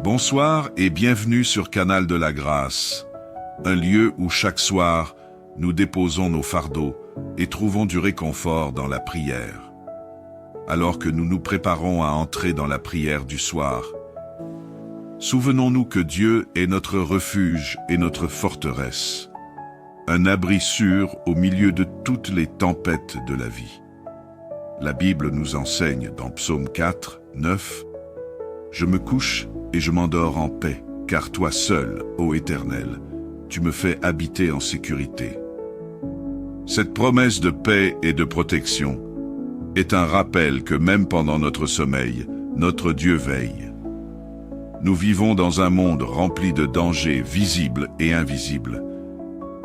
Bonsoir et bienvenue sur Canal de la Grâce, un lieu où chaque soir, nous déposons nos fardeaux et trouvons du réconfort dans la prière. Alors que nous nous préparons à entrer dans la prière du soir, souvenons-nous que Dieu est notre refuge et notre forteresse, un abri sûr au milieu de toutes les tempêtes de la vie. La Bible nous enseigne dans Psaume 4, 9, « Je me couche et je m'endors en paix, car toi seul, ô Éternel, tu me fais habiter en sécurité. » Cette promesse de paix et de protection est un rappel que même pendant notre sommeil, notre Dieu veille. Nous vivons dans un monde rempli de dangers visibles et invisibles,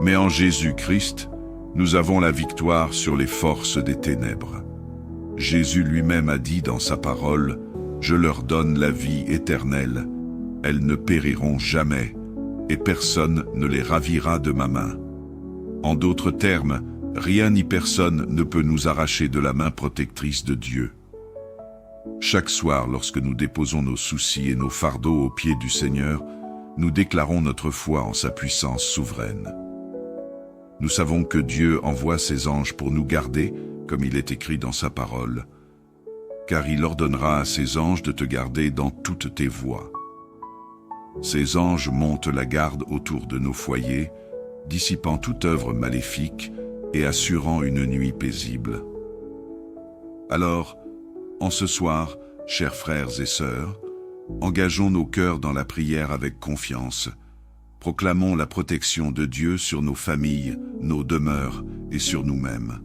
mais en Jésus-Christ, nous avons la victoire sur les forces des ténèbres. Jésus lui-même a dit dans sa parole, « Je leur donne la vie éternelle, elles ne périront jamais, et personne ne les ravira de ma main. » En d'autres termes, rien ni personne ne peut nous arracher de la main protectrice de Dieu. Chaque soir, lorsque nous déposons nos soucis et nos fardeaux aux pieds du Seigneur, nous déclarons notre foi en sa puissance souveraine. Nous savons que Dieu envoie ses anges pour nous garder, comme il est écrit dans sa parole, car il ordonnera à ses anges de te garder dans toutes tes voies. Ces anges montent la garde autour de nos foyers, dissipant toute œuvre maléfique et assurant une nuit paisible. Alors, en ce soir, chers frères et sœurs, engageons nos cœurs dans la prière avec confiance. Proclamons la protection de Dieu sur nos familles, nos demeures et sur nous-mêmes.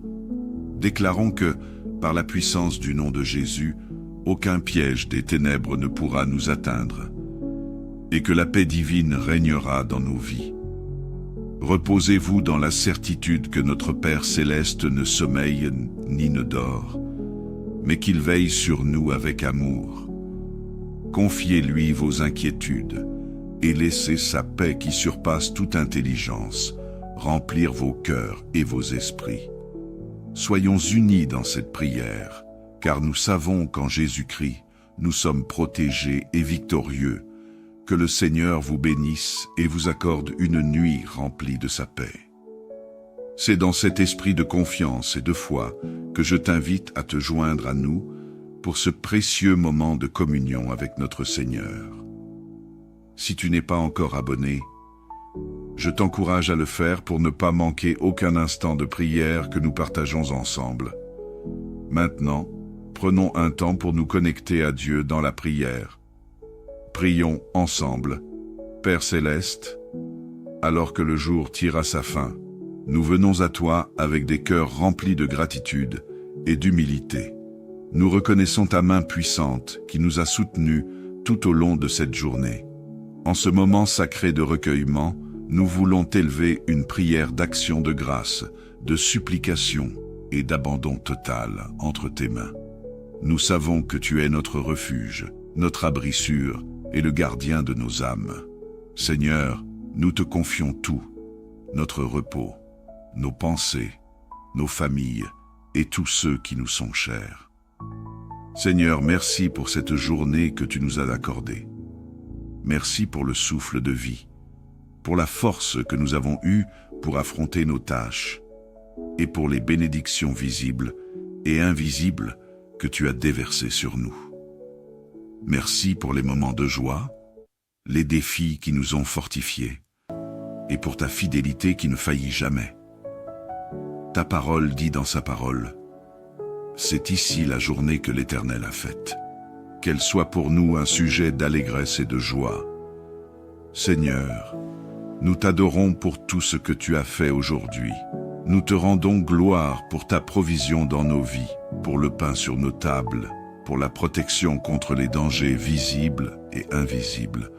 Déclarons que, par la puissance du nom de Jésus, aucun piège des ténèbres ne pourra nous atteindre, et que la paix divine régnera dans nos vies. Reposez-vous dans la certitude que notre Père céleste ne sommeille ni ne dort, mais qu'il veille sur nous avec amour. Confiez-lui vos inquiétudes et laissez sa paix qui surpasse toute intelligence remplir vos cœurs et vos esprits. Soyons unis dans cette prière, car nous savons qu'en Jésus-Christ, nous sommes protégés et victorieux. Que le Seigneur vous bénisse et vous accorde une nuit remplie de sa paix. C'est dans cet esprit de confiance et de foi que je t'invite à te joindre à nous pour ce précieux moment de communion avec notre Seigneur. Si tu n'es pas encore abonné, je t'encourage à le faire pour ne pas manquer aucun instant de prière que nous partageons ensemble. Maintenant, prenons un temps pour nous connecter à Dieu dans la prière. Prions ensemble. Père céleste, alors que le jour tire à sa fin, nous venons à toi avec des cœurs remplis de gratitude et d'humilité. Nous reconnaissons ta main puissante qui nous a soutenus tout au long de cette journée. En ce moment sacré de recueillement, nous voulons t'élever une prière d'action de grâce, de supplication et d'abandon total entre tes mains. Nous savons que tu es notre refuge, notre abri sûr et le gardien de nos âmes. Seigneur, nous te confions tout, notre repos, nos pensées, nos familles et tous ceux qui nous sont chers. Seigneur, merci pour cette journée que tu nous as accordée. Merci pour le souffle de vie, pour la force que nous avons eue pour affronter nos tâches, et pour les bénédictions visibles et invisibles que tu as déversées sur nous. Merci pour les moments de joie, les défis qui nous ont fortifiés, et pour ta fidélité qui ne faillit jamais. Ta parole dit dans sa parole, « C'est ici la journée que l'Éternel a faite. Qu'elle soit pour nous un sujet d'allégresse et de joie. Seigneur, nous t'adorons pour tout ce que tu as fait aujourd'hui. Nous te rendons gloire pour ta provision dans nos vies, pour le pain sur nos tables, pour la protection contre les dangers visibles et invisibles,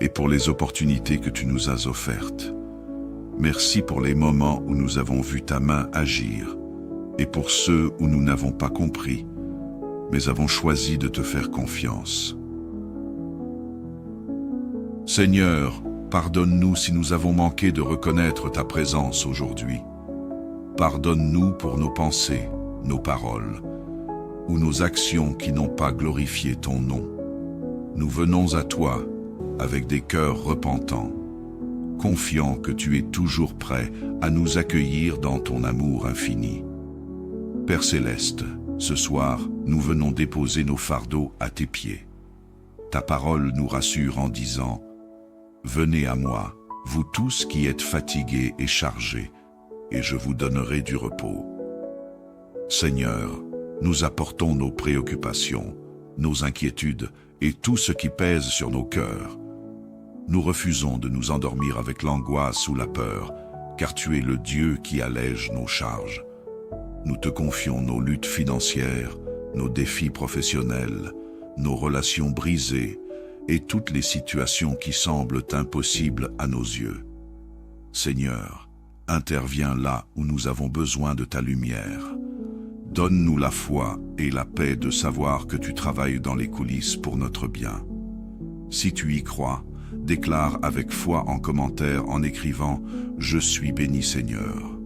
et pour les opportunités que tu nous as offertes. Merci pour les moments où nous avons vu ta main agir, et pour ceux où nous n'avons pas compris, mais avons choisi de te faire confiance. Seigneur, pardonne-nous si nous avons manqué de reconnaître ta présence aujourd'hui. Pardonne-nous pour nos pensées, nos paroles, ou nos actions qui n'ont pas glorifié ton nom. Nous venons à toi, avec des cœurs repentants, confiants que tu es toujours prêt à nous accueillir dans ton amour infini. Père céleste, ce soir, nous venons déposer nos fardeaux à tes pieds. Ta parole nous rassure en disant « Venez à moi, vous tous qui êtes fatigués et chargés, et je vous donnerai du repos. » Seigneur, nous apportons nos préoccupations, nos inquiétudes et tout ce qui pèse sur nos cœurs. Nous refusons de nous endormir avec l'angoisse ou la peur, car tu es le Dieu qui allège nos charges. Nous te confions nos luttes financières, nos défis professionnels, nos relations brisées et toutes les situations qui semblent impossibles à nos yeux. Seigneur, interviens là où nous avons besoin de ta lumière. Donne-nous la foi et la paix de savoir que tu travailles dans les coulisses pour notre bien. Si tu y crois, déclare avec foi en commentaire en écrivant « Je suis béni Seigneur ».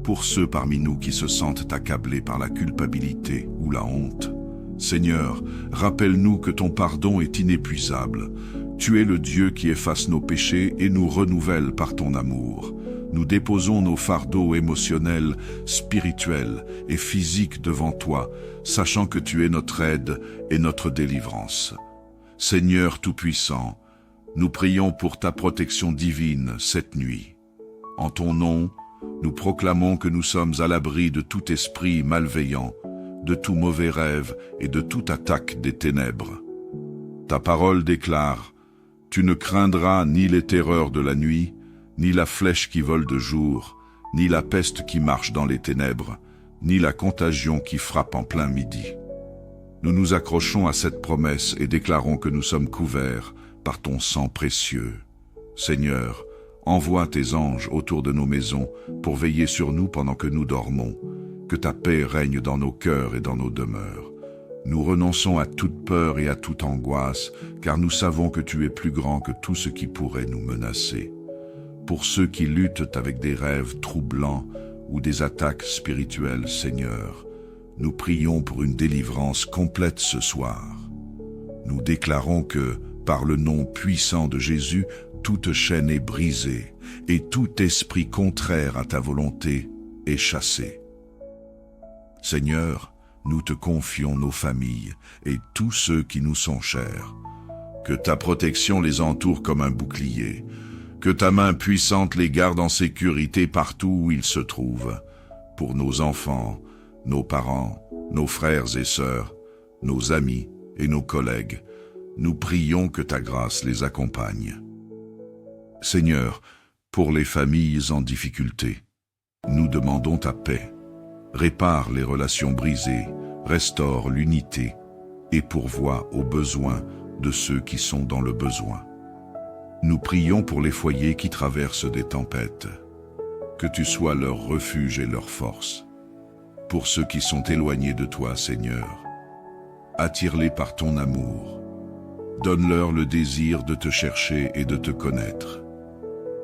Pour ceux parmi nous qui se sentent accablés par la culpabilité ou la honte, Seigneur, rappelle-nous que ton pardon est inépuisable. Tu es le Dieu qui efface nos péchés et nous renouvelle par ton amour. Nous déposons nos fardeaux émotionnels, spirituels et physiques devant toi, sachant que tu es notre aide et notre délivrance. Seigneur Tout-Puissant, nous prions pour ta protection divine cette nuit. En ton nom, nous proclamons que nous sommes à l'abri de tout esprit malveillant, de tout mauvais rêve et de toute attaque des ténèbres. Ta parole déclare « Tu ne craindras ni les terreurs de la nuit, ni la flèche qui vole de jour, ni la peste qui marche dans les ténèbres, ni la contagion qui frappe en plein midi. » Nous nous accrochons à cette promesse et déclarons que nous sommes couverts par ton sang précieux. Seigneur, envoie tes anges autour de nos maisons pour veiller sur nous pendant que nous dormons. Que ta paix règne dans nos cœurs et dans nos demeures. Nous renonçons à toute peur et à toute angoisse, car nous savons que tu es plus grand que tout ce qui pourrait nous menacer. Pour ceux qui luttent avec des rêves troublants ou des attaques spirituelles, Seigneur, nous prions pour une délivrance complète ce soir. Nous déclarons que, par le nom puissant de Jésus, toute chaîne est brisée et tout esprit contraire à ta volonté est chassé. Seigneur, nous te confions nos familles et tous ceux qui nous sont chers. Que ta protection les entoure comme un bouclier. Que ta main puissante les garde en sécurité partout où ils se trouvent. Pour nos enfants, nos parents, nos frères et sœurs, nos amis et nos collègues, nous prions que ta grâce les accompagne. Seigneur, pour les familles en difficulté, nous demandons ta paix. Répare les relations brisées, restaure l'unité et pourvoie aux besoins de ceux qui sont dans le besoin. Nous prions pour les foyers qui traversent des tempêtes. Que tu sois leur refuge et leur force. Pour ceux qui sont éloignés de toi, Seigneur, attire-les par ton amour. Donne-leur le désir de te chercher et de te connaître.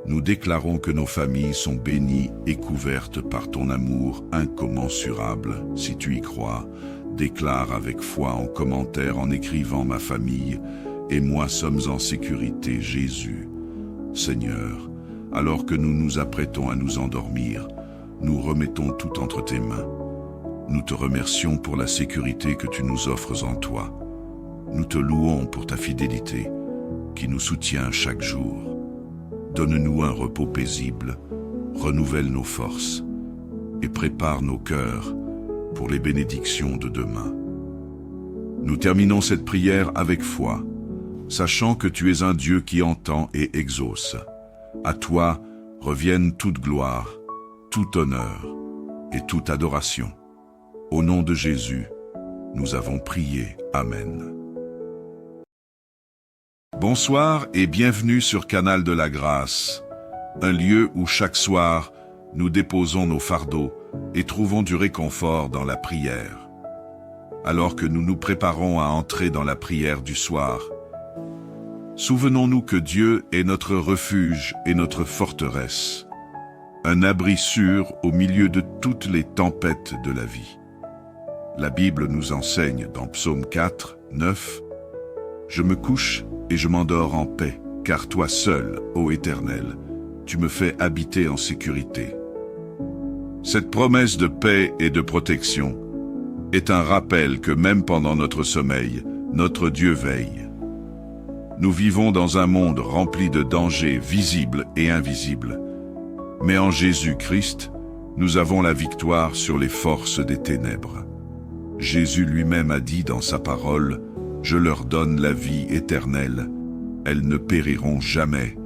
Nous déclarons que nos familles sont bénies et couvertes par ton amour incommensurable. Si tu y crois, déclare avec foi en commentaire en écrivant « Ma famille et moi sommes en sécurité, Jésus. » Seigneur, alors que nous nous apprêtons à nous endormir, nous remettons tout entre tes mains. Nous te remercions pour la sécurité que tu nous offres en toi. Nous te louons pour ta fidélité qui nous soutient chaque jour. Donne-nous un repos paisible, renouvelle nos forces et prépare nos cœurs pour les bénédictions de demain. Nous terminons cette prière avec foi, sachant que tu es un Dieu qui entend et exauce. À toi reviennent toute gloire, tout honneur et toute adoration. Au nom de Jésus, nous avons prié. Amen. Bonsoir et bienvenue sur Canal de la Grâce, un lieu où chaque soir, nous déposons nos fardeaux et trouvons du réconfort dans la prière. Alors que nous nous préparons à entrer dans la prière du soir, souvenons-nous que Dieu est notre refuge et notre forteresse, un abri sûr au milieu de toutes les tempêtes de la vie. La Bible nous enseigne dans Psaume 4, 9, « Je me couche et je m'endors en paix, car toi seul, ô Éternel, tu me fais habiter en sécurité. Cette promesse de paix et de protection est un rappel que même pendant notre sommeil, notre Dieu veille. Nous vivons dans un monde rempli de dangers visibles et invisibles, mais en Jésus-Christ, nous avons la victoire sur les forces des ténèbres. Jésus lui-même a dit dans sa parole, « Je leur donne la vie éternelle, elles ne périront jamais,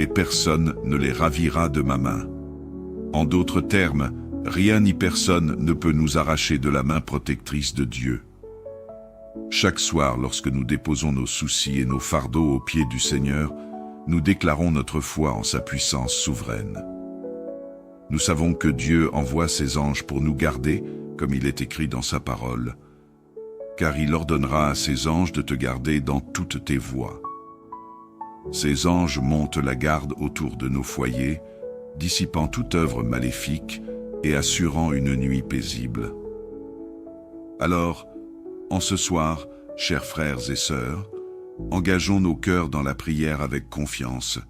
et personne ne les ravira de ma main. » En d'autres termes, rien ni personne ne peut nous arracher de la main protectrice de Dieu. Chaque soir, lorsque nous déposons nos soucis et nos fardeaux aux pieds du Seigneur, nous déclarons notre foi en sa puissance souveraine. Nous savons que Dieu envoie ses anges pour nous garder, comme il est écrit dans sa parole, car il ordonnera à ses anges de te garder dans toutes tes voies. Ces anges montent la garde autour de nos foyers, dissipant toute œuvre maléfique et assurant une nuit paisible. Alors, en ce soir, chers frères et sœurs, engageons nos cœurs dans la prière avec confiance.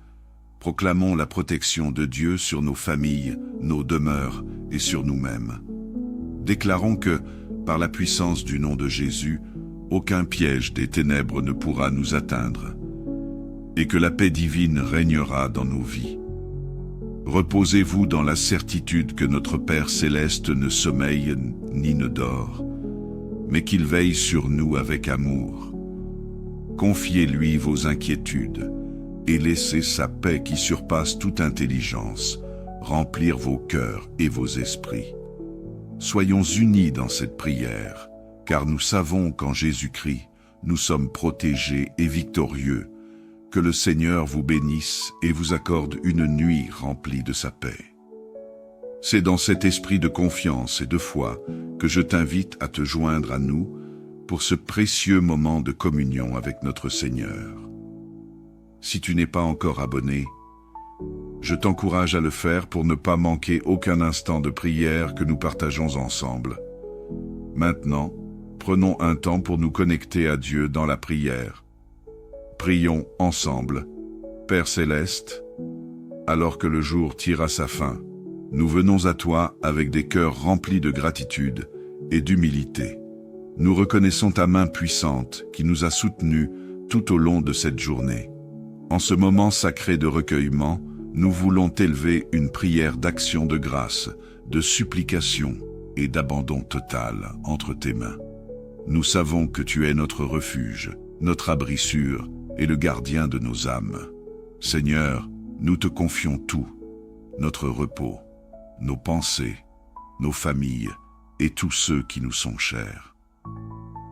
Proclamons la protection de Dieu sur nos familles, nos demeures et sur nous-mêmes. Déclarons que, par la puissance du nom de Jésus, aucun piège des ténèbres ne pourra nous atteindre, et que la paix divine régnera dans nos vies. Reposez-vous dans la certitude que notre Père céleste ne sommeille ni ne dort, mais qu'il veille sur nous avec amour. Confiez-lui vos inquiétudes et laissez sa paix qui surpasse toute intelligence remplir vos cœurs et vos esprits. Soyons unis dans cette prière, car nous savons qu'en Jésus-Christ, nous sommes protégés et victorieux. Que le Seigneur vous bénisse et vous accorde une nuit remplie de sa paix. C'est dans cet esprit de confiance et de foi que je t'invite à te joindre à nous pour ce précieux moment de communion avec notre Seigneur. Si tu n'es pas encore abonné, je t'encourage à le faire pour ne pas manquer aucun instant de prière que nous partageons ensemble. Maintenant, prenons un temps pour nous connecter à Dieu dans la prière. Prions ensemble. Père céleste, alors que le jour tire à sa fin, nous venons à toi avec des cœurs remplis de gratitude et d'humilité. Nous reconnaissons ta main puissante qui nous a soutenus tout au long de cette journée. En ce moment sacré de recueillement, nous voulons t'élever une prière d'action de grâce, de supplication et d'abandon total entre tes mains. Nous savons que tu es notre refuge, notre abri sûr et le gardien de nos âmes. Seigneur, nous te confions tout, notre repos, nos pensées, nos familles et tous ceux qui nous sont chers.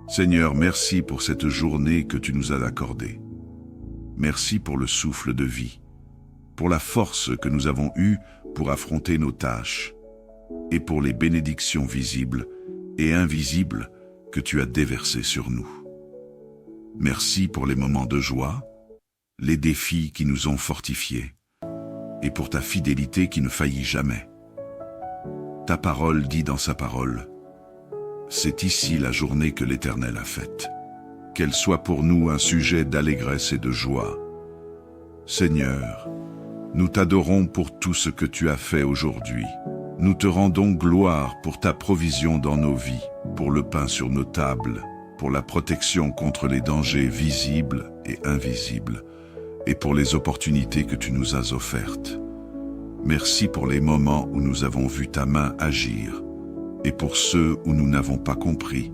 Seigneur, merci pour cette journée que tu nous as accordée. Merci pour le souffle de vie, pour la force que nous avons eue pour affronter nos tâches et pour les bénédictions visibles et invisibles que tu as déversées sur nous. Merci pour les moments de joie, les défis qui nous ont fortifiés, et pour ta fidélité qui ne faillit jamais. Ta parole dit dans sa parole, « C'est ici la journée que l'Éternel a faite. Qu'elle soit pour nous un sujet d'allégresse et de joie. Seigneur, nous t'adorons pour tout ce que tu as fait aujourd'hui. Nous te rendons gloire pour ta provision dans nos vies, pour le pain sur nos tables, pour la protection contre les dangers visibles et invisibles, et pour les opportunités que tu nous as offertes. Merci pour les moments où nous avons vu ta main agir, et pour ceux où nous n'avons pas compris,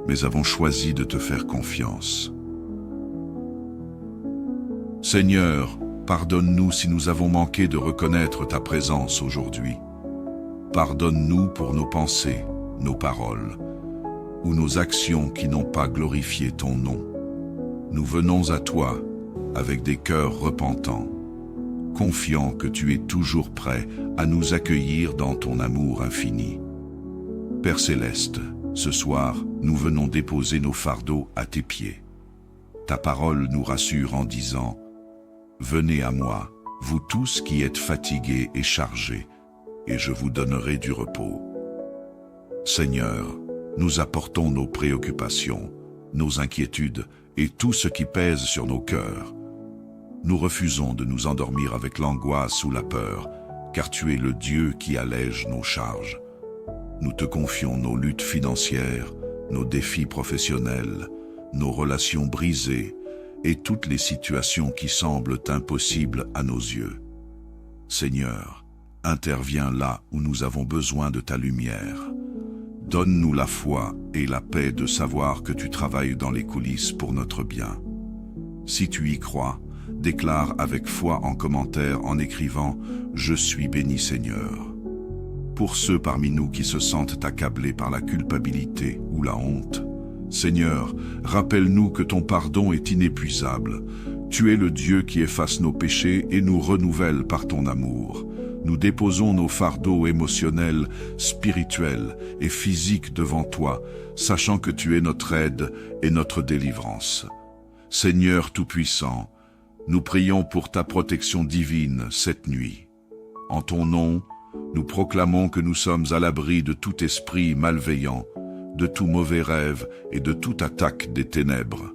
mais avons choisi de te faire confiance. Seigneur, pardonne-nous si nous avons manqué de reconnaître ta présence aujourd'hui. Pardonne-nous pour nos pensées, nos paroles, ou nos actions qui n'ont pas glorifié ton nom. Nous venons à toi avec des cœurs repentants, confiants que tu es toujours prêt à nous accueillir dans ton amour infini. Père céleste, ce soir, nous venons déposer nos fardeaux à tes pieds. Ta parole nous rassure en disant « Venez à moi, vous tous qui êtes fatigués et chargés, et je vous donnerai du repos. » Seigneur, nous apportons nos préoccupations, nos inquiétudes et tout ce qui pèse sur nos cœurs. Nous refusons de nous endormir avec l'angoisse ou la peur, car tu es le Dieu qui allège nos charges. Nous te confions nos luttes financières, nos défis professionnels, nos relations brisées et toutes les situations qui semblent impossibles à nos yeux. Seigneur, interviens là où nous avons besoin de ta lumière. Donne-nous la foi et la paix de savoir que tu travailles dans les coulisses pour notre bien. Si tu y crois, déclare avec foi en commentaire en écrivant « Je suis béni Seigneur ». Pour ceux parmi nous qui se sentent accablés par la culpabilité ou la honte, Seigneur, rappelle-nous que ton pardon est inépuisable. Tu es le Dieu qui efface nos péchés et nous renouvelle par ton amour. Nous déposons nos fardeaux émotionnels, spirituels et physiques devant toi, sachant que tu es notre aide et notre délivrance. Seigneur Tout-Puissant, nous prions pour ta protection divine cette nuit. En ton nom, nous proclamons que nous sommes à l'abri de tout esprit malveillant, de tout mauvais rêve et de toute attaque des ténèbres.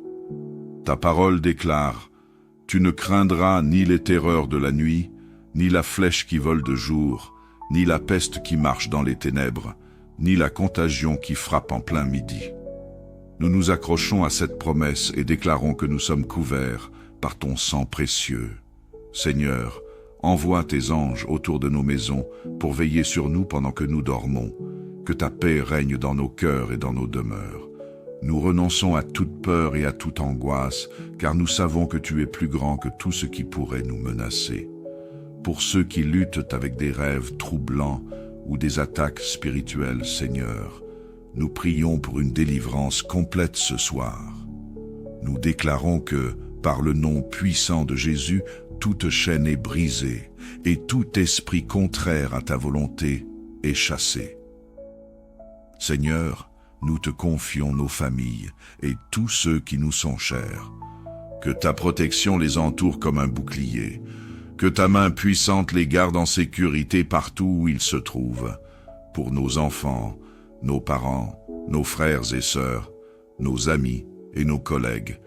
Ta parole déclare « Tu ne craindras ni les terreurs de la nuit, ni la flèche qui vole de jour, ni la peste qui marche dans les ténèbres, ni la contagion qui frappe en plein midi. » Nous nous accrochons à cette promesse et déclarons que nous sommes couverts par ton sang précieux. Seigneur, envoie tes anges autour de nos maisons pour veiller sur nous pendant que nous dormons. Que ta paix règne dans nos cœurs et dans nos demeures. Nous renonçons à toute peur et à toute angoisse, car nous savons que tu es plus grand que tout ce qui pourrait nous menacer. Pour ceux qui luttent avec des rêves troublants ou des attaques spirituelles, Seigneur, nous prions pour une délivrance complète ce soir. Nous déclarons que, par le nom puissant de Jésus, toute chaîne est brisée et tout esprit contraire à ta volonté est chassé. Seigneur, nous te confions nos familles et tous ceux qui nous sont chers. Que ta protection les entoure comme un bouclier. Que ta main puissante les garde en sécurité partout où ils se trouvent. Pour nos enfants, nos parents, nos frères et sœurs, nos amis et nos collègues,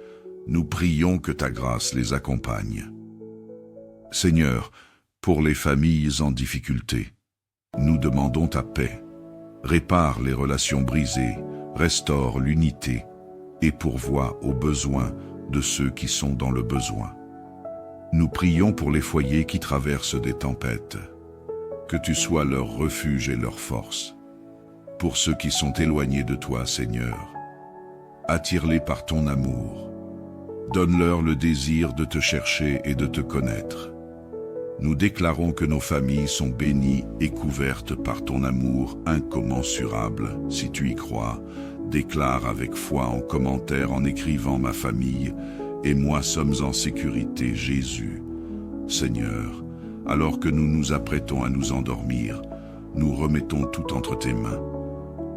nous prions que ta grâce les accompagne. Seigneur, pour les familles en difficulté, nous demandons ta paix. Répare les relations brisées, restaure l'unité et pourvoie aux besoins de ceux qui sont dans le besoin. Nous prions pour les foyers qui traversent des tempêtes. Que tu sois leur refuge et leur force. Pour ceux qui sont éloignés de toi, Seigneur, attire-les par ton amour. Donne-leur le désir de te chercher et de te connaître. Nous déclarons que nos familles sont bénies et couvertes par ton amour incommensurable. Si tu y crois, déclare avec foi en commentaire en écrivant « Ma famille et moi sommes en sécurité, Jésus. » Seigneur, alors que nous nous apprêtons à nous endormir, nous remettons tout entre tes mains.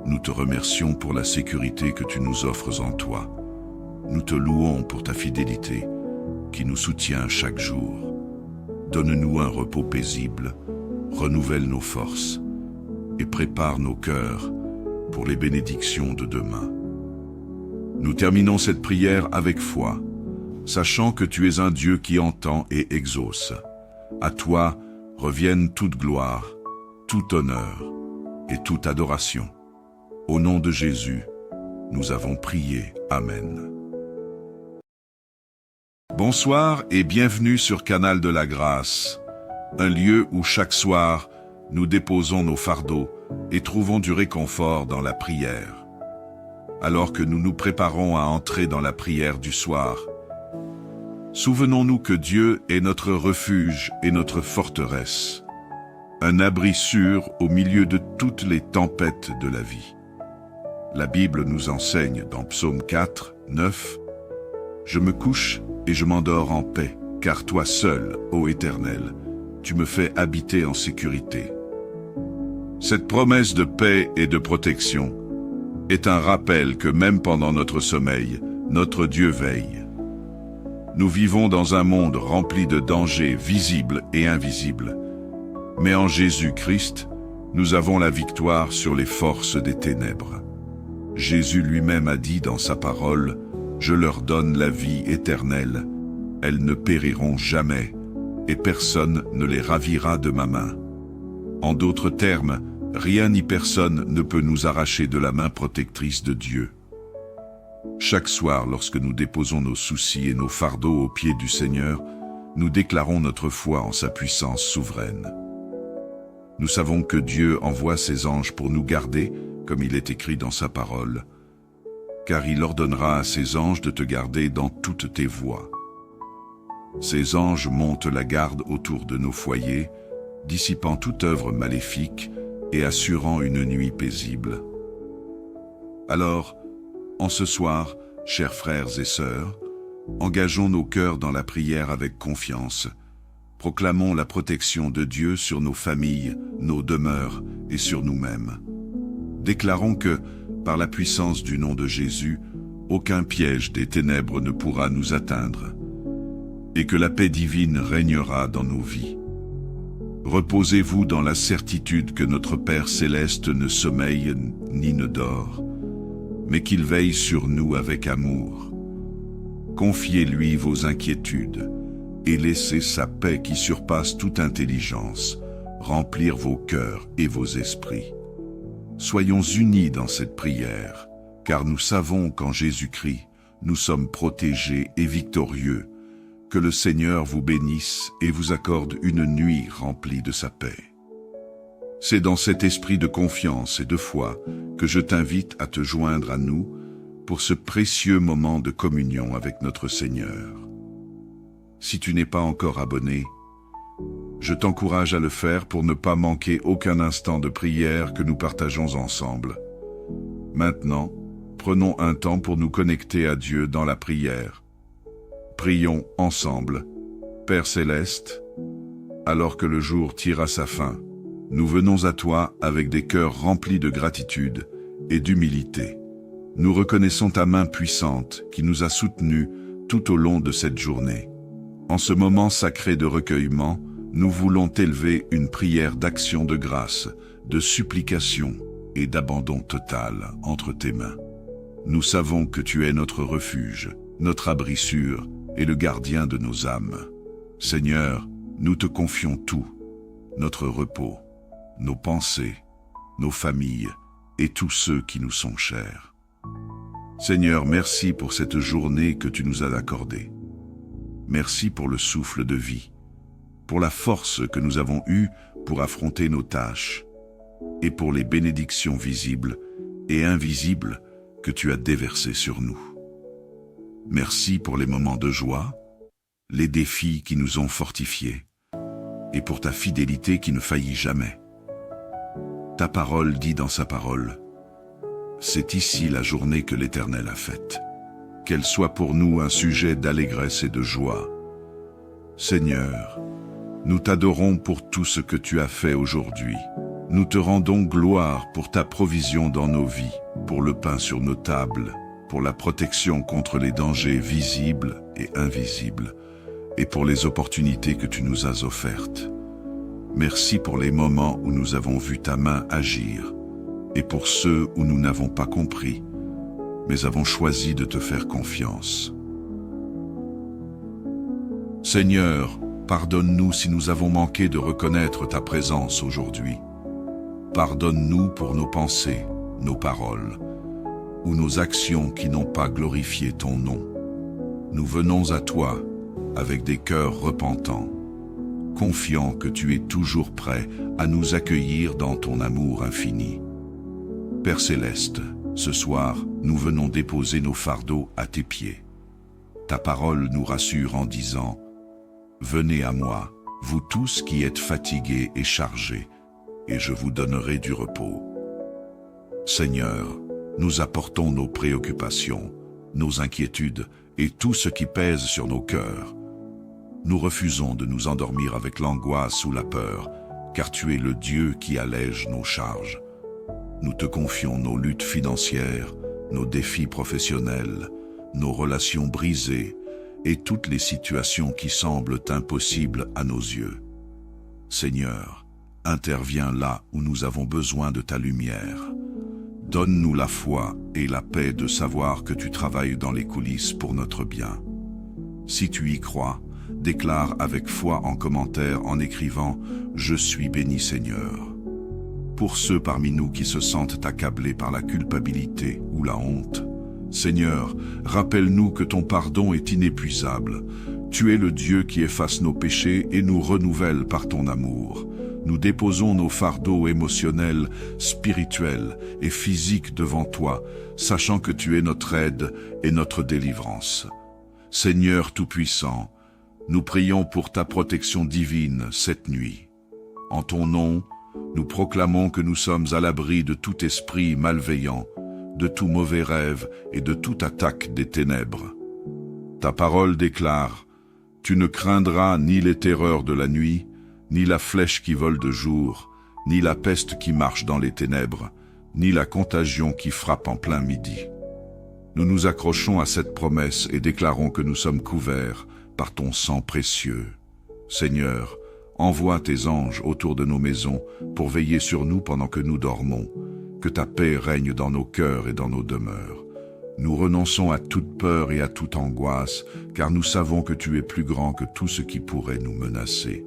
Nous te remercions pour la sécurité que tu nous offres en toi. Nous te louons pour ta fidélité qui nous soutient chaque jour. Donne-nous un repos paisible, renouvelle nos forces et prépare nos cœurs pour les bénédictions de demain. Nous terminons cette prière avec foi, sachant que tu es un Dieu qui entend et exauce. À toi reviennent toute gloire, tout honneur et toute adoration. Au nom de Jésus, nous avons prié. Amen. Bonsoir et bienvenue sur Canal de la Grâce, un lieu où chaque soir, nous déposons nos fardeaux et trouvons du réconfort dans la prière. Alors que nous nous préparons à entrer dans la prière du soir, souvenons-nous que Dieu est notre refuge et notre forteresse, un abri sûr au milieu de toutes les tempêtes de la vie. La Bible nous enseigne dans Psaume 4, 9, « Je me couche et je m'endors en paix, car toi seul, ô Éternel, tu me fais habiter en sécurité. » Cette promesse de paix et de protection est un rappel que même pendant notre sommeil, notre Dieu veille. Nous vivons dans un monde rempli de dangers visibles et invisibles, mais en Jésus-Christ, nous avons la victoire sur les forces des ténèbres. Jésus lui-même a dit dans sa parole, « Je leur donne la vie éternelle. Elles ne périront jamais, et personne ne les ravira de ma main. En d'autres termes, rien ni personne ne peut nous arracher de la main protectrice de Dieu. Chaque soir, lorsque nous déposons nos soucis et nos fardeaux aux pieds du Seigneur, nous déclarons notre foi en sa puissance souveraine. Nous savons que Dieu envoie ses anges pour nous garder, comme il est écrit dans sa parole, car il ordonnera à ses anges de te garder dans toutes tes voies. Ces anges montent la garde autour de nos foyers, dissipant toute œuvre maléfique et assurant une nuit paisible. Alors, en ce soir, chers frères et sœurs, engageons nos cœurs dans la prière avec confiance. Proclamons la protection de Dieu sur nos familles, nos demeures et sur nous-mêmes. Déclarons que, par la puissance du nom de Jésus, aucun piège des ténèbres ne pourra nous atteindre, et que la paix divine régnera dans nos vies. Reposez-vous dans la certitude que notre Père céleste ne sommeille ni ne dort, mais qu'il veille sur nous avec amour. Confiez-lui vos inquiétudes et laissez sa paix qui surpasse toute intelligence remplir vos cœurs et vos esprits. Soyons unis dans cette prière, car nous savons qu'en Jésus-Christ, nous sommes protégés et victorieux. Que le Seigneur vous bénisse et vous accorde une nuit remplie de sa paix. C'est dans cet esprit de confiance et de foi que je t'invite à te joindre à nous pour ce précieux moment de communion avec notre Seigneur. Si tu n'es pas encore abonné, je t'encourage à le faire pour ne pas manquer aucun instant de prière que nous partageons ensemble. Maintenant, prenons un temps pour nous connecter à Dieu dans la prière. Prions ensemble. Père céleste, alors que le jour tire à sa fin, nous venons à toi avec des cœurs remplis de gratitude et d'humilité. Nous reconnaissons ta main puissante qui nous a soutenus tout au long de cette journée. En ce moment sacré de recueillement, nous voulons t'élever une prière d'action de grâce, de supplication et d'abandon total entre tes mains. Nous savons que tu es notre refuge, notre abri sûr et le gardien de nos âmes. Seigneur, nous te confions tout, notre repos, nos pensées, nos familles et tous ceux qui nous sont chers. Seigneur, merci pour cette journée que tu nous as accordée. Merci pour le souffle de vie, pour la force que nous avons eue pour affronter nos tâches, et pour les bénédictions visibles et invisibles que tu as déversées sur nous. Merci pour les moments de joie, les défis qui nous ont fortifiés, et pour ta fidélité qui ne faillit jamais. Ta parole dit dans sa parole, « C'est ici la journée que l'Éternel a faite. Qu'elle soit pour nous un sujet d'allégresse et de joie. Seigneur, nous t'adorons pour tout ce que tu as fait aujourd'hui. Nous te rendons gloire pour ta provision dans nos vies, pour le pain sur nos tables, pour la protection contre les dangers visibles et invisibles, et pour les opportunités que tu nous as offertes. Merci pour les moments où nous avons vu ta main agir, et pour ceux où nous n'avons pas compris, mais avons choisi de te faire confiance. Seigneur, pardonne-nous si nous avons manqué de reconnaître ta présence aujourd'hui. Pardonne-nous pour nos pensées, nos paroles, ou nos actions qui n'ont pas glorifié ton nom. Nous venons à toi avec des cœurs repentants, confiants que tu es toujours prêt à nous accueillir dans ton amour infini. Père céleste, ce soir, nous venons déposer nos fardeaux à tes pieds. Ta parole nous rassure en disant « Venez à moi, vous tous qui êtes fatigués et chargés, et je vous donnerai du repos. » Seigneur, nous apportons nos préoccupations, nos inquiétudes et tout ce qui pèse sur nos cœurs. Nous refusons de nous endormir avec l'angoisse ou la peur, car tu es le Dieu qui allège nos charges. Nous te confions nos luttes financières, nos défis professionnels, nos relations brisées et toutes les situations qui semblent impossibles à nos yeux. Seigneur, interviens là où nous avons besoin de ta lumière. Donne-nous la foi et la paix de savoir que tu travailles dans les coulisses pour notre bien. Si tu y crois, déclare avec foi en commentaire en écrivant « Je suis béni Seigneur ». Pour ceux parmi nous qui se sentent accablés par la culpabilité ou la honte, Seigneur, rappelle-nous que ton pardon est inépuisable. Tu es le Dieu qui efface nos péchés et nous renouvelle par ton amour. Nous déposons nos fardeaux émotionnels, spirituels et physiques devant toi, sachant que tu es notre aide et notre délivrance. Seigneur Tout-Puissant, nous prions pour ta protection divine cette nuit. En ton nom, nous proclamons que nous sommes à l'abri de tout esprit malveillant, de tout mauvais rêve et de toute attaque des ténèbres. Ta parole déclare « Tu ne craindras ni les terreurs de la nuit, ni la flèche qui vole de jour, ni la peste qui marche dans les ténèbres, ni la contagion qui frappe en plein midi. » Nous nous accrochons à cette promesse et déclarons que nous sommes couverts par ton sang précieux. Seigneur, envoie tes anges autour de nos maisons pour veiller sur nous pendant que nous dormons. Que ta paix règne dans nos cœurs et dans nos demeures. Nous renonçons à toute peur et à toute angoisse, car nous savons que tu es plus grand que tout ce qui pourrait nous menacer.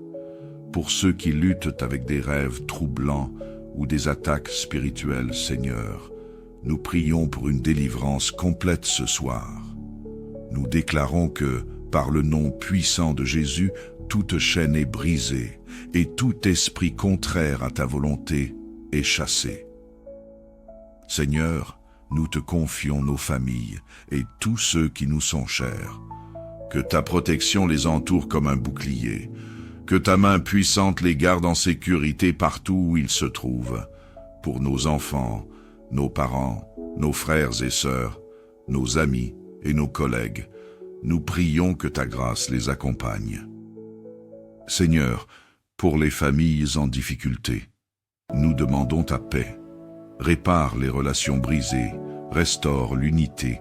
Pour ceux qui luttent avec des rêves troublants ou des attaques spirituelles, Seigneur, nous prions pour une délivrance complète ce soir. Nous déclarons que, par le nom puissant de Jésus, toute chaîne est brisée et tout esprit contraire à ta volonté est chassé. Seigneur, nous te confions nos familles et tous ceux qui nous sont chers. Que ta protection les entoure comme un bouclier. Que ta main puissante les garde en sécurité partout où ils se trouvent. Pour nos enfants, nos parents, nos frères et sœurs, nos amis et nos collègues, nous prions que ta grâce les accompagne. Seigneur, pour les familles en difficulté, nous demandons ta paix. Répare les relations brisées, restaure l'unité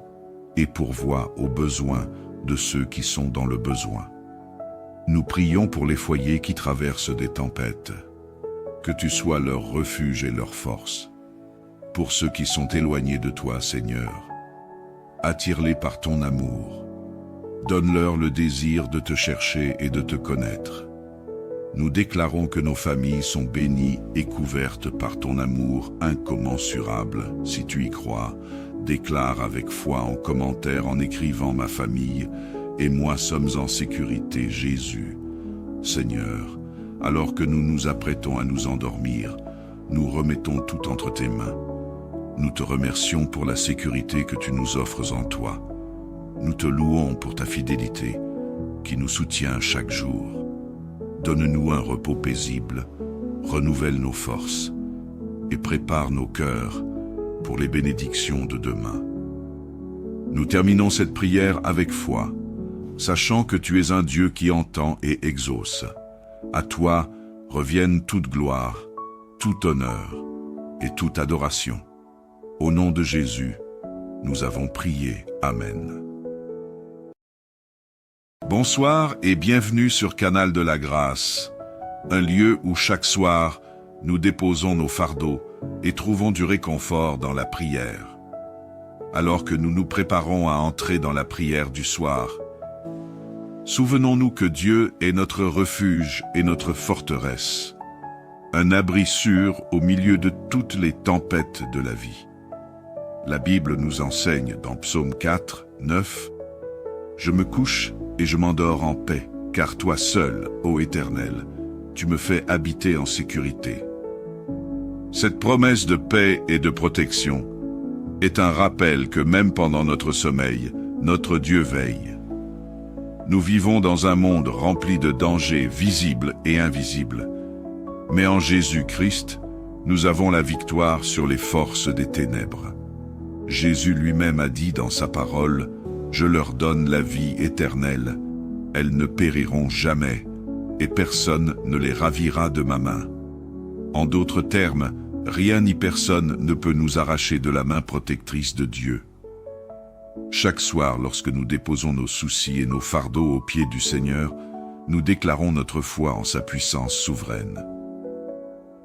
et pourvoie aux besoins de ceux qui sont dans le besoin. Nous prions pour les foyers qui traversent des tempêtes. Que tu sois leur refuge et leur force. Pour ceux qui sont éloignés de toi, Seigneur, attire-les par ton amour. Donne-leur le désir de te chercher et de te connaître. Nous déclarons que nos familles sont bénies et couvertes par ton amour incommensurable. Si tu y crois, déclare avec foi en commentaire en écrivant « Ma famille et moi sommes en sécurité, Jésus. » Seigneur, alors que nous nous apprêtons à nous endormir, nous remettons tout entre tes mains. Nous te remercions pour la sécurité que tu nous offres en toi. Nous te louons pour ta fidélité qui nous soutient chaque jour. Donne-nous un repos paisible, renouvelle nos forces et prépare nos cœurs pour les bénédictions de demain. Nous terminons cette prière avec foi, sachant que tu es un Dieu qui entend et exauce. À toi reviennent toute gloire, tout honneur et toute adoration. Au nom de Jésus, nous avons prié. Amen. Bonsoir et bienvenue sur Canal de la Grâce, un lieu où chaque soir, nous déposons nos fardeaux et trouvons du réconfort dans la prière. Alors que nous nous préparons à entrer dans la prière du soir, souvenons-nous que Dieu est notre refuge et notre forteresse, un abri sûr au milieu de toutes les tempêtes de la vie. La Bible nous enseigne dans Psaume 4, 9, « Je me couche et je m'endors en paix, car toi seul, ô Éternel, tu me fais habiter en sécurité. » Cette promesse de paix et de protection est un rappel que même pendant notre sommeil, notre Dieu veille. Nous vivons dans un monde rempli de dangers visibles et invisibles, mais en Jésus-Christ, nous avons la victoire sur les forces des ténèbres. Jésus lui-même a dit dans sa parole, « Je leur donne la vie éternelle, elles ne périront jamais, et personne ne les ravira de ma main. » En d'autres termes, rien ni personne ne peut nous arracher de la main protectrice de Dieu. Chaque soir, lorsque nous déposons nos soucis et nos fardeaux aux pieds du Seigneur, nous déclarons notre foi en sa puissance souveraine.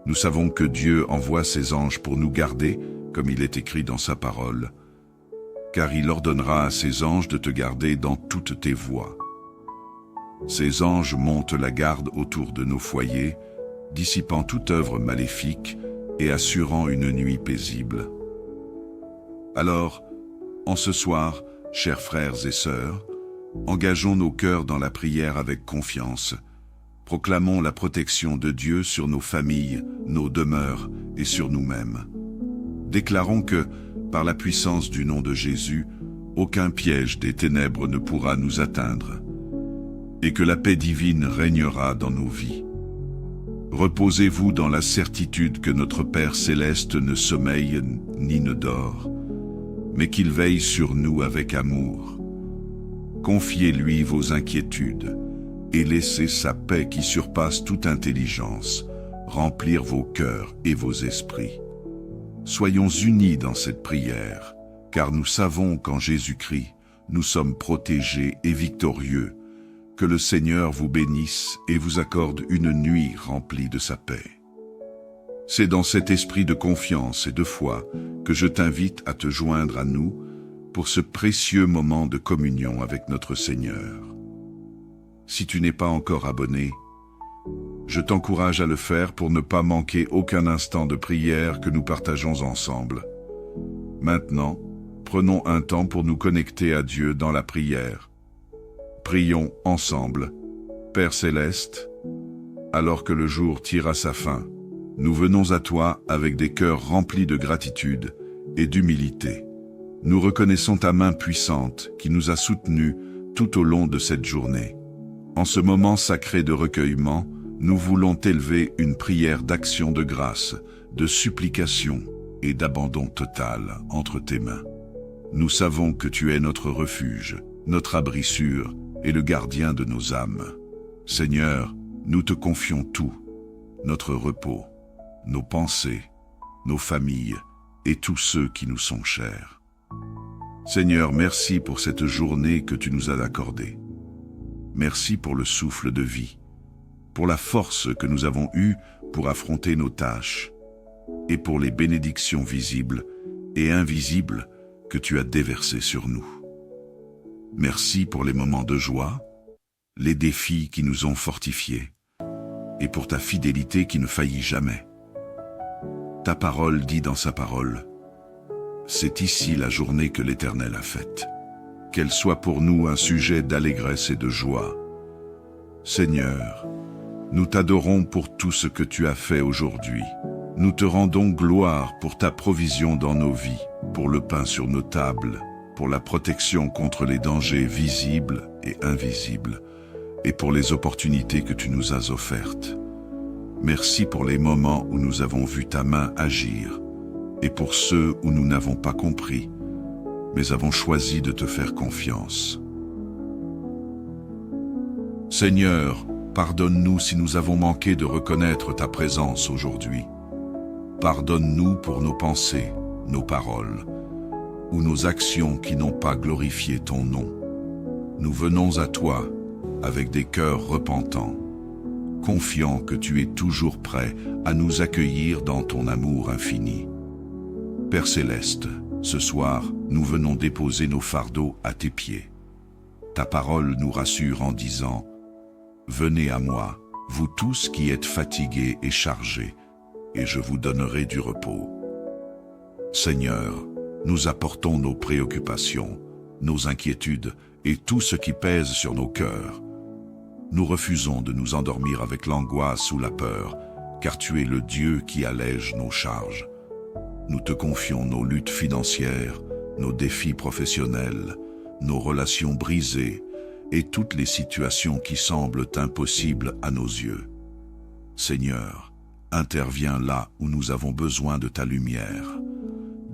Nous savons que Dieu envoie ses anges pour nous garder, comme il est écrit dans sa parole, car il ordonnera à ses anges de te garder dans toutes tes voies. Ces anges montent la garde autour de nos foyers, dissipant toute œuvre maléfique et assurant une nuit paisible. Alors, en ce soir, chers frères et sœurs, engageons nos cœurs dans la prière avec confiance. Proclamons la protection de Dieu sur nos familles, nos demeures et sur nous-mêmes. Déclarons que, par la puissance du nom de Jésus, aucun piège des ténèbres ne pourra nous atteindre, et que la paix divine régnera dans nos vies. Reposez-vous dans la certitude que notre Père céleste ne sommeille ni ne dort, mais qu'il veille sur nous avec amour. Confiez-lui vos inquiétudes et laissez sa paix qui surpasse toute intelligence remplir vos cœurs et vos esprits. Soyons unis dans cette prière, car nous savons qu'en Jésus-Christ, nous sommes protégés et victorieux. Que le Seigneur vous bénisse et vous accorde une nuit remplie de sa paix. C'est dans cet esprit de confiance et de foi que je t'invite à te joindre à nous pour ce précieux moment de communion avec notre Seigneur. Si tu n'es pas encore abonné, je t'encourage à le faire pour ne pas manquer aucun instant de prière que nous partageons ensemble. Maintenant, prenons un temps pour nous connecter à Dieu dans la prière. Prions ensemble. Père céleste, alors que le jour tire à sa fin, nous venons à toi avec des cœurs remplis de gratitude et d'humilité. Nous reconnaissons ta main puissante qui nous a soutenus tout au long de cette journée. En ce moment sacré de recueillement, nous voulons t'élever une prière d'action de grâce, de supplication et d'abandon total entre tes mains. Nous savons que tu es notre refuge, notre abri sûr et le gardien de nos âmes. Seigneur, nous te confions tout, notre repos, nos pensées, nos familles et tous ceux qui nous sont chers. Seigneur, merci pour cette journée que tu nous as accordée. Merci pour le souffle de vie, pour la force que nous avons eue pour affronter nos tâches, et pour les bénédictions visibles et invisibles que tu as déversées sur nous. Merci pour les moments de joie, les défis qui nous ont fortifiés, et pour ta fidélité qui ne faillit jamais. Ta parole dit dans sa parole, « C'est ici la journée que l'Éternel a faite. Qu'elle soit pour nous un sujet d'allégresse et de joie. Seigneur, nous t'adorons pour tout ce que tu as fait aujourd'hui. Nous te rendons gloire pour ta provision dans nos vies, pour le pain sur nos tables, pour la protection contre les dangers visibles et invisibles, et pour les opportunités que tu nous as offertes. Merci pour les moments où nous avons vu ta main agir, et pour ceux où nous n'avons pas compris, mais avons choisi de te faire confiance. Seigneur, pardonne-nous si nous avons manqué de reconnaître ta présence aujourd'hui. Pardonne-nous pour nos pensées, nos paroles, ou nos actions qui n'ont pas glorifié ton nom. Nous venons à toi avec des cœurs repentants, confiants que tu es toujours prêt à nous accueillir dans ton amour infini. Père céleste, ce soir, nous venons déposer nos fardeaux à tes pieds. Ta parole nous rassure en disant « Venez à moi, vous tous qui êtes fatigués et chargés, et je vous donnerai du repos. » Seigneur, nous apportons nos préoccupations, nos inquiétudes et tout ce qui pèse sur nos cœurs. Nous refusons de nous endormir avec l'angoisse ou la peur, car tu es le Dieu qui allège nos charges. Nous te confions nos luttes financières, nos défis professionnels, nos relations brisées et toutes les situations qui semblent impossibles à nos yeux. Seigneur, interviens là où nous avons besoin de ta lumière.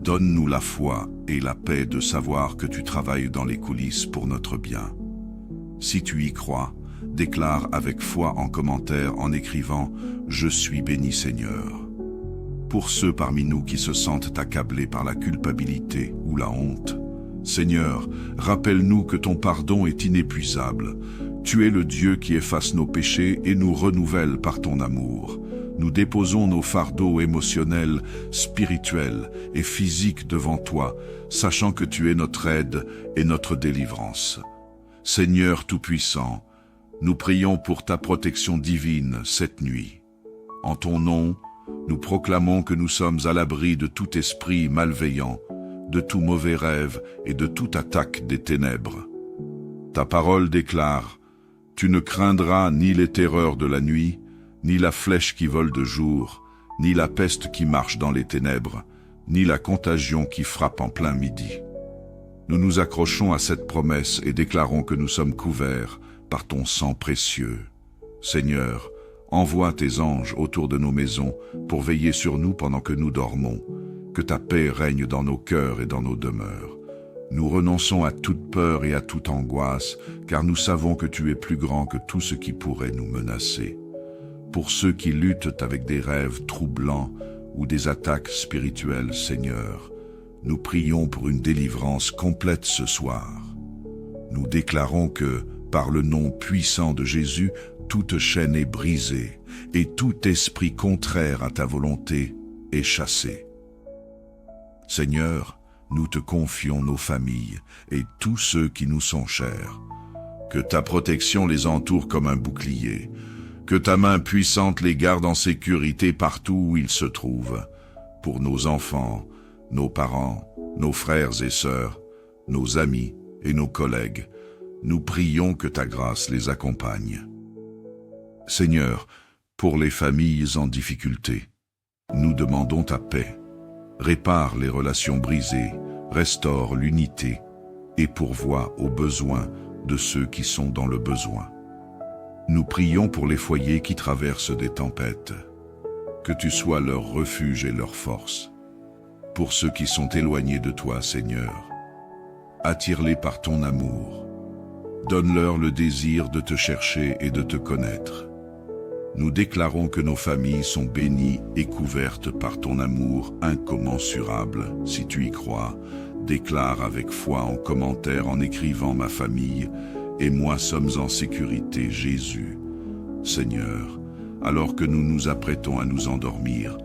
Donne-nous la foi et la paix de savoir que tu travailles dans les coulisses pour notre bien. Si tu y crois, déclare avec foi en commentaire en écrivant « Je suis béni Seigneur ». Pour ceux parmi nous qui se sentent accablés par la culpabilité ou la honte, Seigneur, rappelle-nous que ton pardon est inépuisable. Tu es le Dieu qui efface nos péchés et nous renouvelle par ton amour. nous déposons nos fardeaux émotionnels, spirituels et physiques devant toi, sachant que tu es notre aide et notre délivrance. Seigneur Tout-Puissant, nous prions pour ta protection divine cette nuit. En ton nom, nous proclamons que nous sommes à l'abri de tout esprit malveillant, de tout mauvais rêve et de toute attaque des ténèbres. Ta parole déclare: « Tu ne craindras ni les terreurs de la nuit, ni la flèche qui vole de jour, ni la peste qui marche dans les ténèbres, ni la contagion qui frappe en plein midi. » Nous nous accrochons à cette promesse et déclarons que nous sommes couverts par ton sang précieux. Seigneur, envoie tes anges autour de nos maisons pour veiller sur nous pendant que nous dormons. Que ta paix règne dans nos cœurs et dans nos demeures. Nous renonçons à toute peur et à toute angoisse, car nous savons que tu es plus grand que tout ce qui pourrait nous menacer. Pour ceux qui luttent avec des rêves troublants ou des attaques spirituelles, Seigneur, nous prions pour une délivrance complète ce soir. Nous déclarons que, par le nom puissant de Jésus, toute chaîne est brisée et tout esprit contraire à ta volonté est chassé. Seigneur, nous te confions nos familles et tous ceux qui nous sont chers. Que ta protection les entoure comme un bouclier. Que ta main puissante les garde en sécurité partout où ils se trouvent. Pour nos enfants, nos parents, nos frères et sœurs, nos amis et nos collègues, nous prions que ta grâce les accompagne. Seigneur, pour les familles en difficulté, nous demandons ta paix. Répare les relations brisées, restaure l'unité et pourvoie aux besoins de ceux qui sont dans le besoin. Nous prions pour les foyers qui traversent des tempêtes. Que tu sois leur refuge et leur force. Pour ceux qui sont éloignés de toi, Seigneur, attire-les par ton amour. Donne-leur le désir de te chercher et de te connaître. Nous déclarons que nos familles sont bénies et couvertes par ton amour incommensurable. Si tu y crois, déclare avec foi en commentaire en écrivant « Ma famille et moi sommes en sécurité, Jésus. » Seigneur, alors que nous nous apprêtons à nous endormir,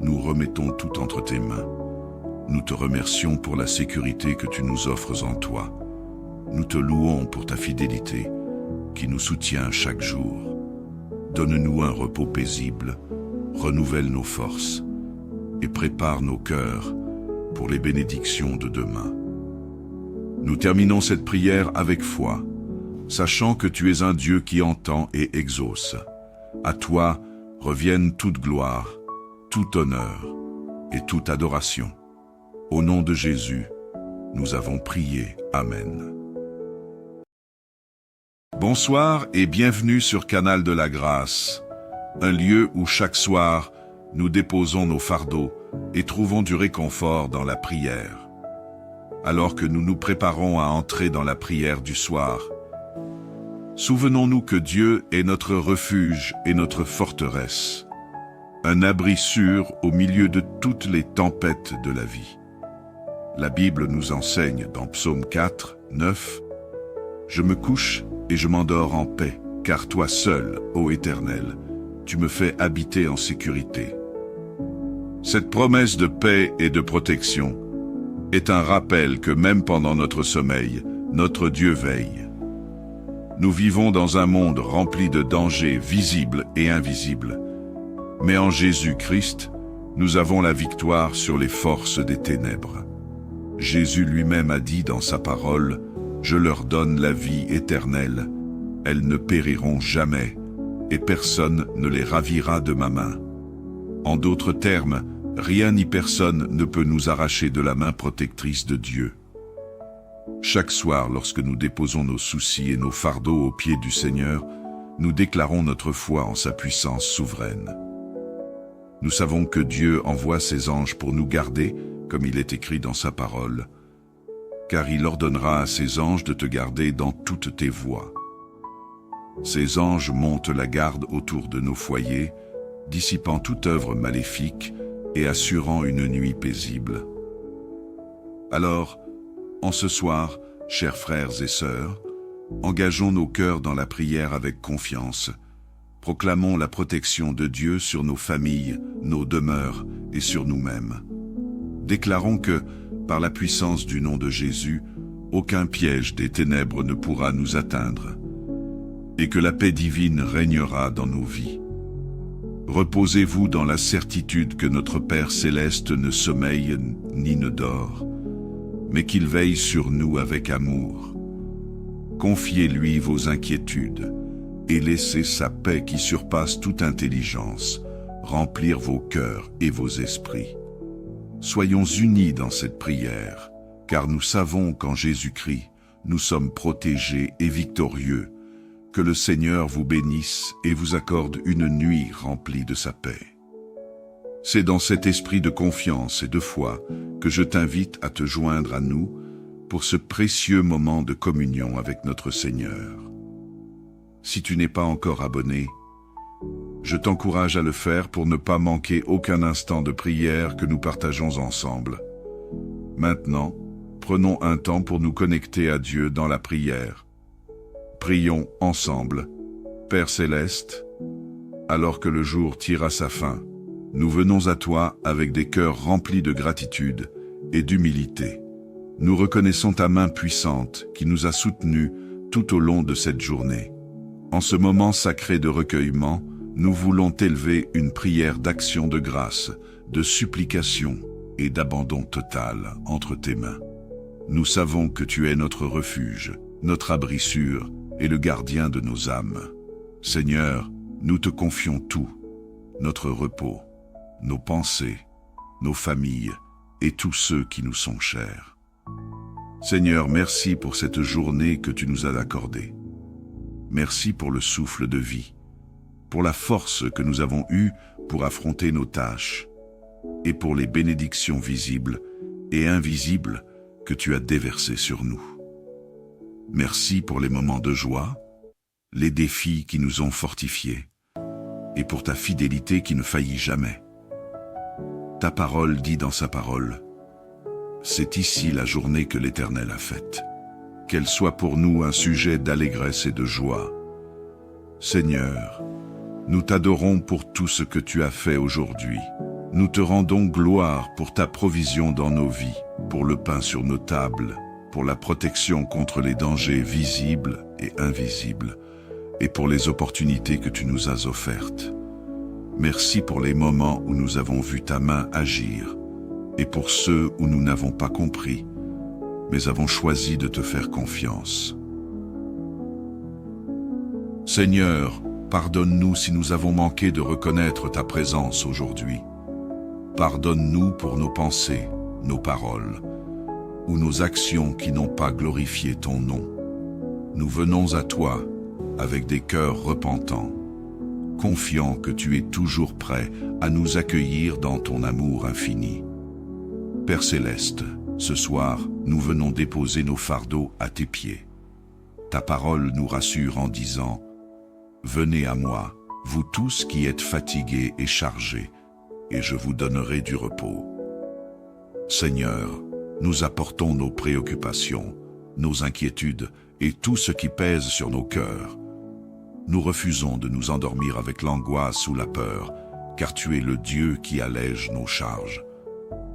nous remettons tout entre tes mains. Nous te remercions pour la sécurité que tu nous offres en toi. Nous te louons pour ta fidélité qui nous soutient chaque jour. Donne-nous un repos paisible, renouvelle nos forces et prépare nos cœurs pour les bénédictions de demain. Nous terminons cette prière avec foi, sachant que tu es un Dieu qui entend et exauce. À toi reviennent toute gloire, tout honneur et toute adoration. Au nom de Jésus, nous avons prié. Amen. Bonsoir et bienvenue sur Canal de la Grâce, un lieu où chaque soir, nous déposons nos fardeaux et trouvons du réconfort dans la prière. Alors que nous nous préparons à entrer dans la prière du soir, souvenons-nous que Dieu est notre refuge et notre forteresse, un abri sûr au milieu de toutes les tempêtes de la vie. La Bible nous enseigne dans Psaume 4, 9, « Je me couche et je m'endors en paix, car toi seul, ô Éternel, tu me fais habiter en sécurité. » Cette promesse de paix et de protection est un rappel que même pendant notre sommeil, notre Dieu veille. Nous vivons dans un monde rempli de dangers visibles et invisibles, mais en Jésus-Christ, nous avons la victoire sur les forces des ténèbres. Jésus lui-même a dit dans sa parole, « Je leur donne la vie éternelle, elles ne périront jamais, et personne ne les ravira de ma main. » En d'autres termes, rien ni personne ne peut nous arracher de la main protectrice de Dieu. Chaque soir, lorsque nous déposons nos soucis et nos fardeaux aux pieds du Seigneur, nous déclarons notre foi en sa puissance souveraine. Nous savons que Dieu envoie ses anges pour nous garder, comme il est écrit dans sa parole, car il ordonnera à ses anges de te garder dans toutes tes voies. Ces anges montent la garde autour de nos foyers, dissipant toute œuvre maléfique et assurant une nuit paisible. Alors, en ce soir, chers frères et sœurs, engageons nos cœurs dans la prière avec confiance, proclamons la protection de Dieu sur nos familles, nos demeures et sur nous-mêmes. Déclarons que, par la puissance du nom de Jésus, aucun piège des ténèbres ne pourra nous atteindre, et que la paix divine régnera dans nos vies. Reposez-vous dans la certitude que notre Père céleste ne sommeille ni ne dort, mais qu'il veille sur nous avec amour. Confiez-lui vos inquiétudes et laissez sa paix qui surpasse toute intelligence remplir vos cœurs et vos esprits. Soyons unis dans cette prière, car nous savons qu'en Jésus-Christ, nous sommes protégés et victorieux. Que le Seigneur vous bénisse et vous accorde une nuit remplie de sa paix. C'est dans cet esprit de confiance et de foi que je t'invite à te joindre à nous pour ce précieux moment de communion avec notre Seigneur. Si tu n'es pas encore abonné, je t'encourage à le faire pour ne pas manquer aucun instant de prière que nous partageons ensemble. Maintenant, prenons un temps pour nous connecter à Dieu dans la prière. Prions ensemble. Père céleste, alors que le jour tire à sa fin, nous venons à toi avec des cœurs remplis de gratitude et d'humilité. Nous reconnaissons ta main puissante qui nous a soutenus tout au long de cette journée. En ce moment sacré de recueillement, nous voulons t'élever une prière d'action de grâce, de supplication et d'abandon total entre tes mains. Nous savons que tu es notre refuge, notre abri sûr et le gardien de nos âmes. Seigneur, nous te confions tout, notre repos, nos pensées, nos familles et tous ceux qui nous sont chers. Seigneur, merci pour cette journée que tu nous as accordée. Merci pour le souffle de vie, pour la force que nous avons eue pour affronter nos tâches, et pour les bénédictions visibles et invisibles que tu as déversées sur nous. Merci pour les moments de joie, les défis qui nous ont fortifiés, et pour ta fidélité qui ne faillit jamais. Ta parole dit dans sa parole, « C'est ici la journée que l'Éternel a faite. Qu'elle soit pour nous un sujet d'allégresse et de joie. Seigneur, nous t'adorons pour tout ce que tu as fait aujourd'hui. Nous te rendons gloire pour ta provision dans nos vies, pour le pain sur nos tables, pour la protection contre les dangers visibles et invisibles, et pour les opportunités que tu nous as offertes. Merci pour les moments où nous avons vu ta main agir, et pour ceux où nous n'avons pas compris, mais avons choisi de te faire confiance. Seigneur, pardonne-nous si nous avons manqué de reconnaître ta présence aujourd'hui. Pardonne-nous pour nos pensées, nos paroles, ou nos actions qui n'ont pas glorifié ton nom. Nous venons à toi avec des cœurs repentants, confiants que tu es toujours prêt à nous accueillir dans ton amour infini. Père céleste, ce soir, nous venons déposer nos fardeaux à tes pieds. Ta parole nous rassure en disant « Venez à moi, vous tous qui êtes fatigués et chargés, et je vous donnerai du repos. » Seigneur, nous apportons nos préoccupations, nos inquiétudes et tout ce qui pèse sur nos cœurs. Nous refusons de nous endormir avec l'angoisse ou la peur, car tu es le Dieu qui allège nos charges.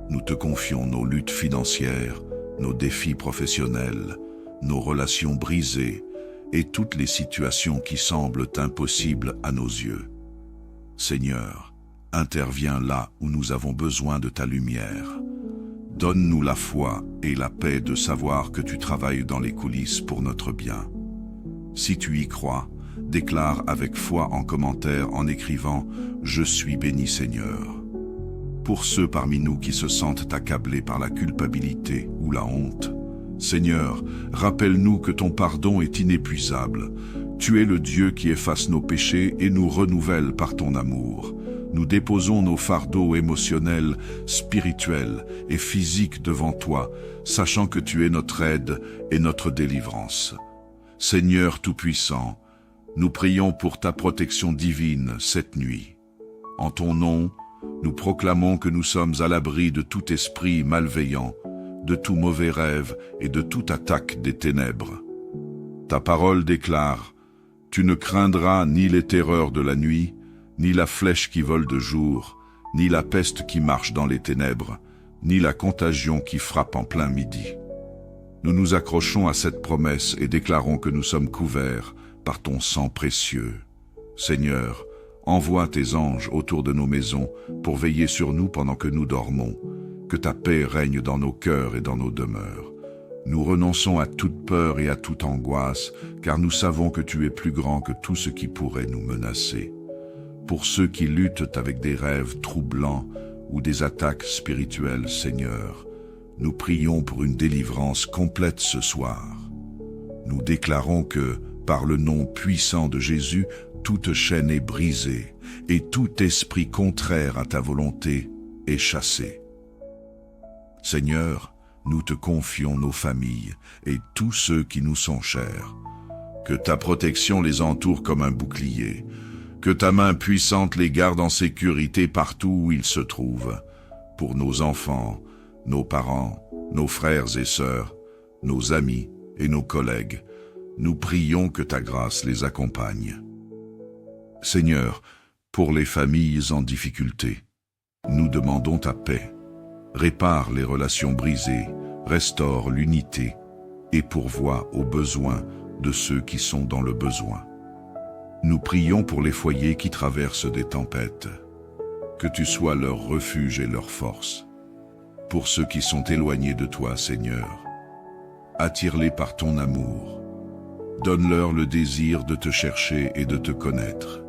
Nous te confions nos luttes financières, nos défis professionnels, nos relations brisées et toutes les situations qui semblent impossibles à nos yeux. Seigneur, interviens là où nous avons besoin de ta lumière. Donne-nous la foi et la paix de savoir que tu travailles dans les coulisses pour notre bien. Si tu y crois, déclare avec foi en commentaire en écrivant « Je suis béni Seigneur ». Pour ceux parmi nous qui se sentent accablés par la culpabilité ou la honte, Seigneur, rappelle-nous que ton pardon est inépuisable. Tu es le Dieu qui efface nos péchés et nous renouvelle par ton amour. Nous déposons nos fardeaux émotionnels, spirituels et physiques devant toi, sachant que tu es notre aide et notre délivrance. Seigneur Tout-Puissant, nous prions pour ta protection divine cette nuit. En ton nom, nous proclamons que nous sommes à l'abri de tout esprit malveillant, de tout mauvais rêve et de toute attaque des ténèbres. Ta parole déclare Tu ne craindras ni les terreurs de la nuit, ni la flèche qui vole de jour, ni la peste qui marche dans les ténèbres, ni la contagion qui frappe en plein midi. Nous nous accrochons à cette promesse et déclarons que nous sommes couverts par ton sang précieux. Seigneur, envoie tes anges autour de nos maisons pour veiller sur nous pendant que nous dormons. Que ta paix règne dans nos cœurs et dans nos demeures. Nous renonçons à toute peur et à toute angoisse, car nous savons que tu es plus grand que tout ce qui pourrait nous menacer. Pour ceux qui luttent avec des rêves troublants ou des attaques spirituelles, Seigneur, nous prions pour une délivrance complète ce soir. Nous déclarons que, par le nom puissant de Jésus, toute chaîne est brisée et tout esprit contraire à ta volonté est chassé. Seigneur, nous te confions nos familles et tous ceux qui nous sont chers. Que ta protection les entoure comme un bouclier. Que ta main puissante les garde en sécurité partout où ils se trouvent. Pour nos enfants, nos parents, nos frères et sœurs, nos amis et nos collègues, nous prions que ta grâce les accompagne. Seigneur, pour les familles en difficulté, nous demandons ta paix. Répare les relations brisées, restaure l'unité et pourvoie aux besoins de ceux qui sont dans le besoin. Nous prions pour les foyers qui traversent des tempêtes. Que tu sois leur refuge et leur force. Pour ceux qui sont éloignés de toi, Seigneur, attire-les par ton amour. Donne-leur le désir de te chercher et de te connaître.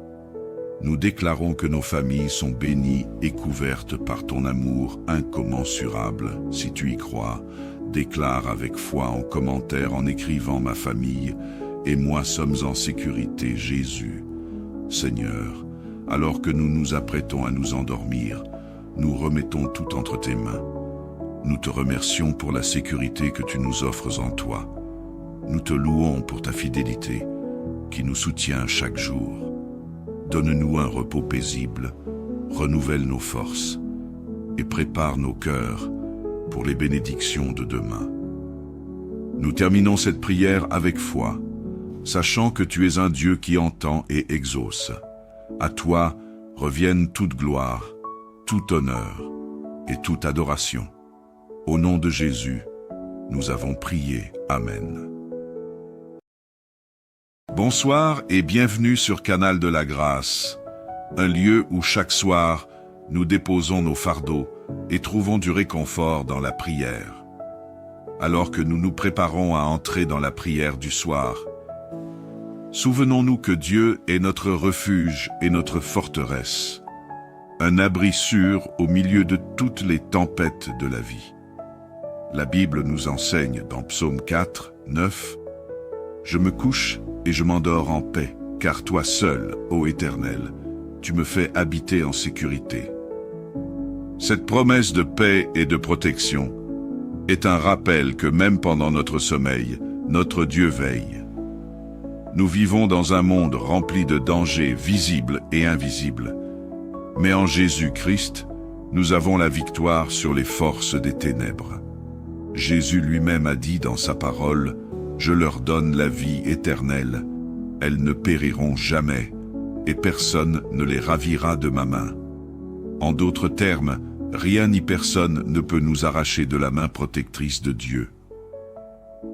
Nous déclarons que nos familles sont bénies et couvertes par ton amour incommensurable. Si tu y crois, déclare avec foi en commentaire en écrivant « Ma famille et moi sommes en sécurité, Jésus. » Seigneur, alors que nous nous apprêtons à nous endormir, nous remettons tout entre tes mains. Nous te remercions pour la sécurité que tu nous offres en toi. Nous te louons pour ta fidélité qui nous soutient chaque jour. Donne-nous un repos paisible, renouvelle nos forces et prépare nos cœurs pour les bénédictions de demain. Nous terminons cette prière avec foi, sachant que tu es un Dieu qui entend et exauce. À toi reviennent toute gloire, tout honneur et toute adoration. Au nom de Jésus, nous avons prié. Amen. Bonsoir et bienvenue sur Canal de la Grâce, un lieu où chaque soir, nous déposons nos fardeaux et trouvons du réconfort dans la prière. Alors que nous nous préparons à entrer dans la prière du soir, souvenons-nous que Dieu est notre refuge et notre forteresse, un abri sûr au milieu de toutes les tempêtes de la vie. La Bible nous enseigne dans Psaume 4, 9, « Je me couche et je m'endors en paix, car toi seul, ô Éternel, tu me fais habiter en sécurité. » Cette promesse de paix et de protection est un rappel que même pendant notre sommeil, notre Dieu veille. Nous vivons dans un monde rempli de dangers visibles et invisibles, mais en Jésus-Christ, nous avons la victoire sur les forces des ténèbres. Jésus lui-même a dit dans sa parole, « Je leur donne la vie éternelle, elles ne périront jamais, et personne ne les ravira de ma main. » En d'autres termes, rien ni personne ne peut nous arracher de la main protectrice de Dieu.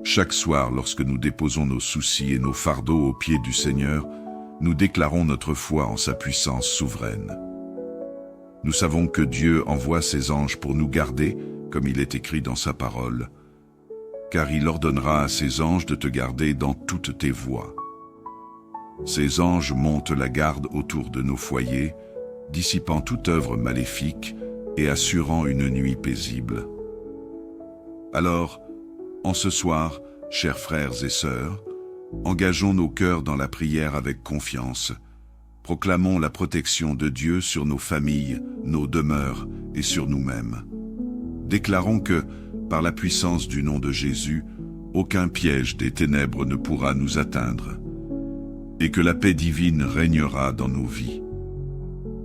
Chaque soir, lorsque nous déposons nos soucis et nos fardeaux aux pieds du Seigneur, nous déclarons notre foi en sa puissance souveraine. Nous savons que Dieu envoie ses anges pour nous garder, comme il est écrit dans sa parole, car il ordonnera à ses anges de te garder dans toutes tes voies. Ces anges montent la garde autour de nos foyers, dissipant toute œuvre maléfique et assurant une nuit paisible. Alors, en ce soir, chers frères et sœurs, engageons nos cœurs dans la prière avec confiance. Proclamons la protection de Dieu sur nos familles, nos demeures et sur nous-mêmes. Déclarons que, par la puissance du nom de Jésus, aucun piège des ténèbres ne pourra nous atteindre, et que la paix divine régnera dans nos vies.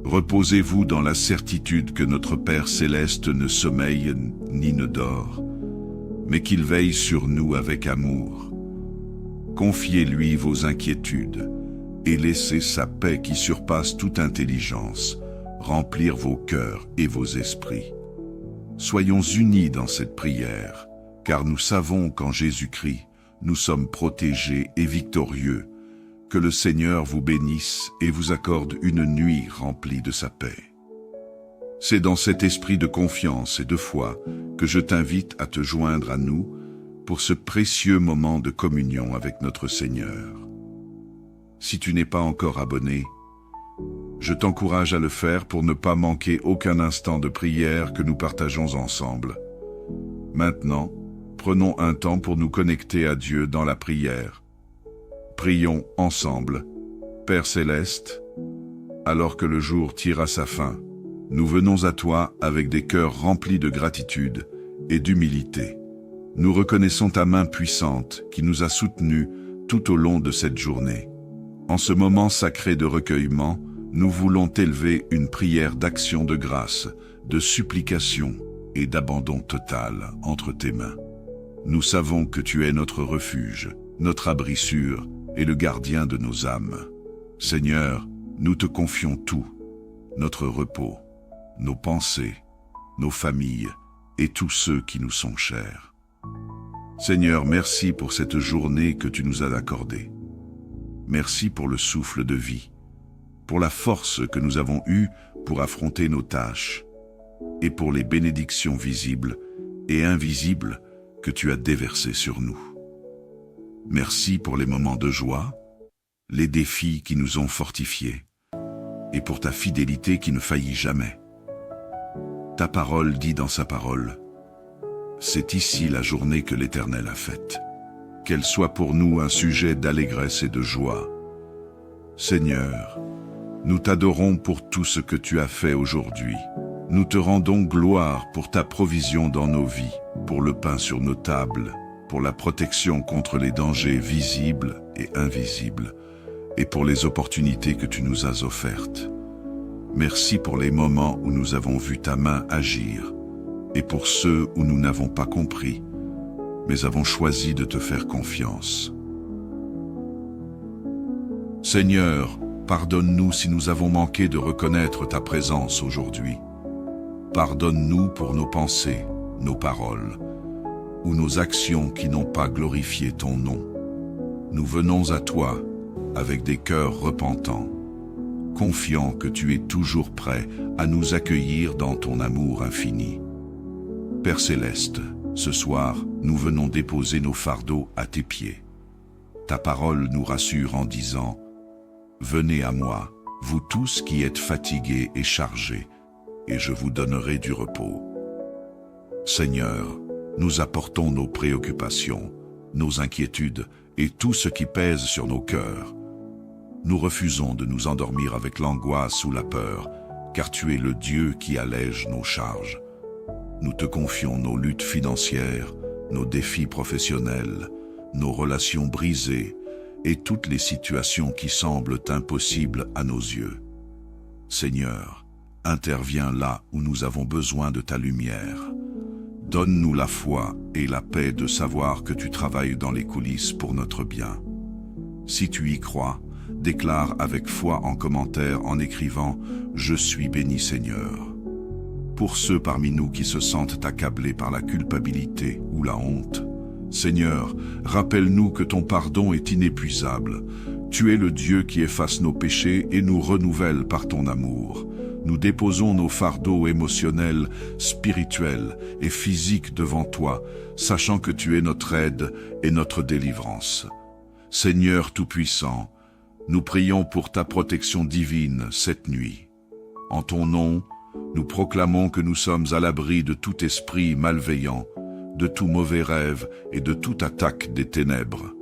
Reposez-vous dans la certitude que notre Père céleste ne sommeille ni ne dort, mais qu'il veille sur nous avec amour. Confiez-lui vos inquiétudes, et laissez sa paix qui surpasse toute intelligence remplir vos cœurs et vos esprits. Soyons unis dans cette prière, car nous savons qu'en Jésus-Christ, nous sommes protégés et victorieux. Que le Seigneur vous bénisse et vous accorde une nuit remplie de sa paix. C'est dans cet esprit de confiance et de foi que je t'invite à te joindre à nous pour ce précieux moment de communion avec notre Seigneur. Si tu n'es pas encore abonné, je t'encourage à le faire pour ne pas manquer aucun instant de prière que nous partageons ensemble. Maintenant, prenons un temps pour nous connecter à Dieu dans la prière. Prions ensemble. Père Céleste, alors que le jour tire à sa fin, nous venons à toi avec des cœurs remplis de gratitude et d'humilité. Nous reconnaissons ta main puissante qui nous a soutenus tout au long de cette journée. En ce moment sacré de recueillement, nous voulons t'élever une prière d'action de grâce, de supplication et d'abandon total entre tes mains. Nous savons que tu es notre refuge, notre abri sûr et le gardien de nos âmes. Seigneur, nous te confions tout, notre repos, nos pensées, nos familles et tous ceux qui nous sont chers. Seigneur, merci pour cette journée que tu nous as accordée. Merci pour le souffle de vie, pour la force que nous avons eue pour affronter nos tâches, et pour les bénédictions visibles et invisibles que tu as déversées sur nous. Merci pour les moments de joie, les défis qui nous ont fortifiés, et pour ta fidélité qui ne faillit jamais. Ta parole dit dans sa parole, « C'est ici la journée que l'Éternel a faite. Qu'elle soit pour nous un sujet d'allégresse et de joie. Seigneur, nous t'adorons pour tout ce que tu as fait aujourd'hui. Nous te rendons gloire pour ta provision dans nos vies, pour le pain sur nos tables, pour la protection contre les dangers visibles et invisibles, et pour les opportunités que tu nous as offertes. Merci pour les moments où nous avons vu ta main agir, et pour ceux où nous n'avons pas compris, mais avons choisi de te faire confiance. Seigneur, pardonne-nous si nous avons manqué de reconnaître ta présence aujourd'hui. Pardonne-nous pour nos pensées, nos paroles, ou nos actions qui n'ont pas glorifié ton nom. Nous venons à toi avec des cœurs repentants, confiants que tu es toujours prêt à nous accueillir dans ton amour infini. Père Céleste, ce soir, nous venons déposer nos fardeaux à tes pieds. Ta parole nous rassure en disant « Venez à moi, vous tous qui êtes fatigués et chargés, et je vous donnerai du repos. » Seigneur, nous apportons nos préoccupations, nos inquiétudes et tout ce qui pèse sur nos cœurs. Nous refusons de nous endormir avec l'angoisse ou la peur, car tu es le Dieu qui allège nos charges. Nous te confions nos luttes financières, nos défis professionnels, nos relations brisées et toutes les situations qui semblent impossibles à nos yeux. Seigneur, interviens là où nous avons besoin de ta lumière. Donne-nous la foi et la paix de savoir que tu travailles dans les coulisses pour notre bien. Si tu y crois, déclare avec foi en commentaire en écrivant « Je suis béni Seigneur ». Pour ceux parmi nous qui se sentent accablés par la culpabilité ou la honte, Seigneur, rappelle-nous que ton pardon est inépuisable. Tu es le Dieu qui efface nos péchés et nous renouvelle par ton amour. Nous déposons nos fardeaux émotionnels, spirituels et physiques devant toi, sachant que tu es notre aide et notre délivrance. Seigneur Tout-Puissant, nous prions pour ta protection divine cette nuit. En ton nom, nous proclamons que nous sommes à l'abri de tout esprit malveillant, de tout mauvais rêve et de toute attaque des ténèbres.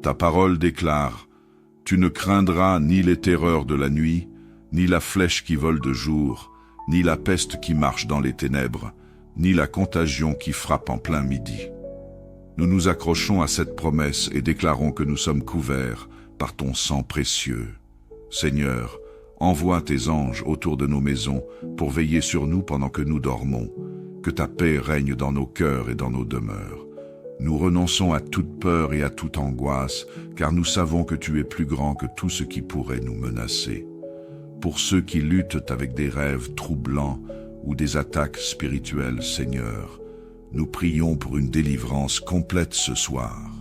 Ta parole déclare « Tu ne craindras ni les terreurs de la nuit, ni la flèche qui vole de jour, ni la peste qui marche dans les ténèbres, ni la contagion qui frappe en plein midi. » Nous nous accrochons à cette promesse et déclarons que nous sommes couverts par ton sang précieux. Seigneur, envoie tes anges autour de nos maisons pour veiller sur nous pendant que nous dormons. Que ta paix règne dans nos cœurs et dans nos demeures. Nous renonçons à toute peur et à toute angoisse, car nous savons que tu es plus grand que tout ce qui pourrait nous menacer. Pour ceux qui luttent avec des rêves troublants ou des attaques spirituelles, Seigneur, nous prions pour une délivrance complète ce soir.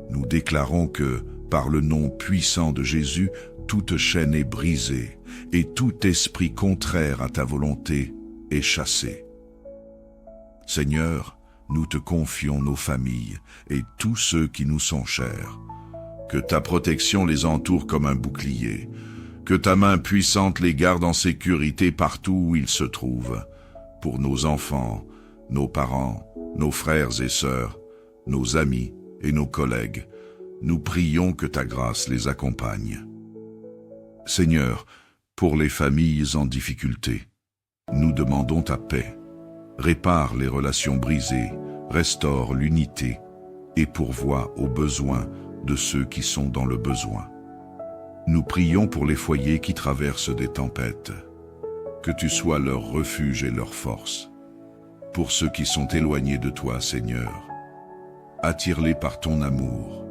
Nous déclarons que, par le nom puissant de Jésus, toute chaîne est brisée et tout esprit contraire à ta volonté est chassé. Seigneur, nous te confions nos familles et tous ceux qui nous sont chers. Que ta protection les entoure comme un bouclier, que ta main puissante les garde en sécurité partout où ils se trouvent, pour nos enfants, nos parents, nos frères et sœurs, nos amis et nos collègues. Nous prions que ta grâce les accompagne. Seigneur, pour les familles en difficulté, nous demandons ta paix. Répare les relations brisées, restaure l'unité et pourvoie aux besoins de ceux qui sont dans le besoin. Nous prions pour les foyers qui traversent des tempêtes. Que tu sois leur refuge et leur force. Pour ceux qui sont éloignés de toi, Seigneur, attire-les par ton amour.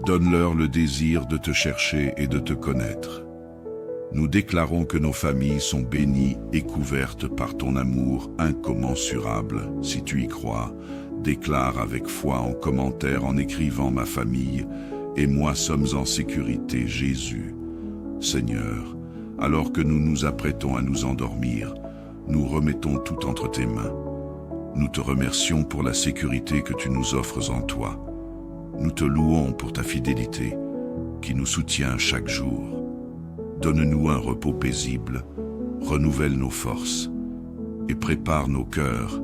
Donne-leur le désir de te chercher et de te connaître. Nous déclarons que nos familles sont bénies et couvertes par ton amour incommensurable. Si tu y crois, déclare avec foi en commentaire en écrivant « Ma famille et moi sommes en sécurité, Jésus. » Seigneur, alors que nous nous apprêtons à nous endormir, nous remettons tout entre tes mains. Nous te remercions pour la sécurité que tu nous offres en toi. Nous te louons pour ta fidélité, qui nous soutient chaque jour. Donne-nous un repos paisible, renouvelle nos forces et prépare nos cœurs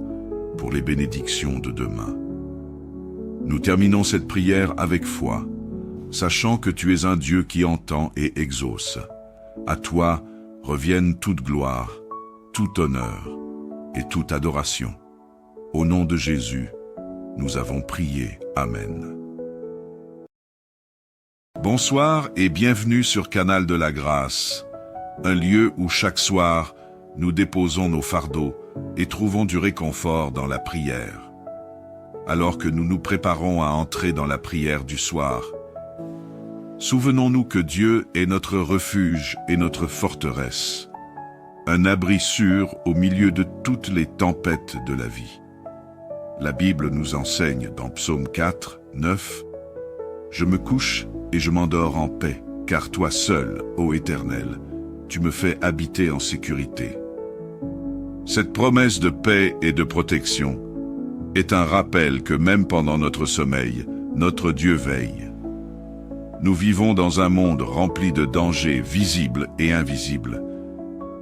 pour les bénédictions de demain. Nous terminons cette prière avec foi, sachant que tu es un Dieu qui entend et exauce. À toi reviennent toute gloire, tout honneur et toute adoration. Au nom de Jésus, nous avons prié. Amen. Bonsoir et bienvenue sur Canal de la Grâce, un lieu où chaque soir, nous déposons nos fardeaux et trouvons du réconfort dans la prière. Alors que nous nous préparons à entrer dans la prière du soir, souvenons-nous que Dieu est notre refuge et notre forteresse, un abri sûr au milieu de toutes les tempêtes de la vie. La Bible nous enseigne dans Psaume 4, 9, « Je me couche et je m'endors en paix, car toi seul, ô Éternel, tu me fais habiter en sécurité. » Cette promesse de paix et de protection est un rappel que même pendant notre sommeil, notre Dieu veille. Nous vivons dans un monde rempli de dangers visibles et invisibles,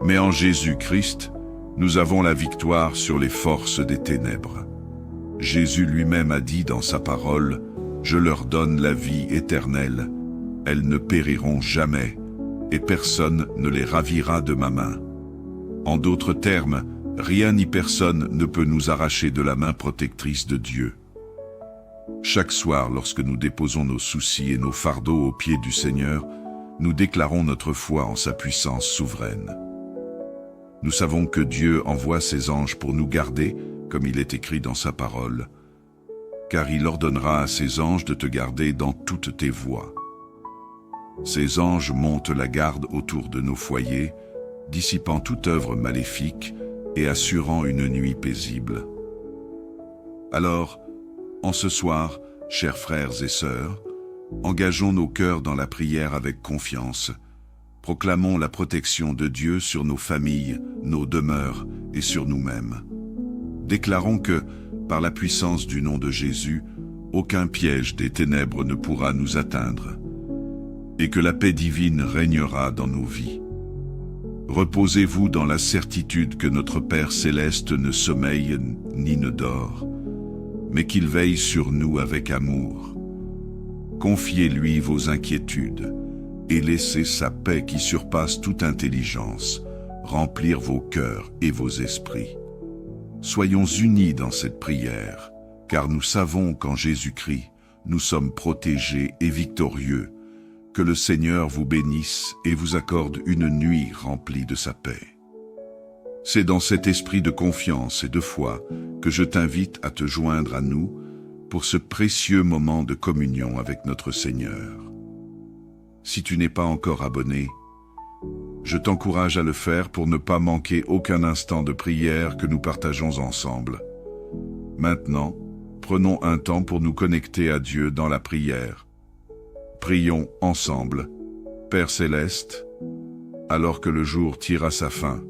mais en Jésus-Christ, nous avons la victoire sur les forces des ténèbres. Jésus lui-même a dit dans sa parole, « Je leur donne la vie éternelle, elles ne périront jamais, et personne ne les ravira de ma main. » En d'autres termes, rien ni personne ne peut nous arracher de la main protectrice de Dieu. Chaque soir, lorsque nous déposons nos soucis et nos fardeaux aux pieds du Seigneur, nous déclarons notre foi en sa puissance souveraine. Nous savons que Dieu envoie ses anges pour nous garder, comme il est écrit dans sa parole, car il ordonnera à ses anges de te garder dans toutes tes voies. Ces anges montent la garde autour de nos foyers, dissipant toute œuvre maléfique et assurant une nuit paisible. Alors, en ce soir, chers frères et sœurs, engageons nos cœurs dans la prière avec confiance. Proclamons la protection de Dieu sur nos familles, nos demeures et sur nous-mêmes. Déclarons que, par la puissance du nom de Jésus, aucun piège des ténèbres ne pourra nous atteindre, et que la paix divine régnera dans nos vies. Reposez-vous dans la certitude que notre Père céleste ne sommeille ni ne dort, mais qu'il veille sur nous avec amour. Confiez-lui vos inquiétudes, et laissez sa paix qui surpasse toute intelligence remplir vos cœurs et vos esprits. Soyons unis dans cette prière, car nous savons qu'en Jésus-Christ, nous sommes protégés et victorieux. Que le Seigneur vous bénisse et vous accorde une nuit remplie de sa paix. C'est dans cet esprit de confiance et de foi que je t'invite à te joindre à nous pour ce précieux moment de communion avec notre Seigneur. Si tu n'es pas encore abonné, je t'encourage à le faire pour ne pas manquer aucun instant de prière que nous partageons ensemble. Maintenant, prenons un temps pour nous connecter à Dieu dans la prière. Prions ensemble. Père Céleste, alors que le jour tire à sa fin,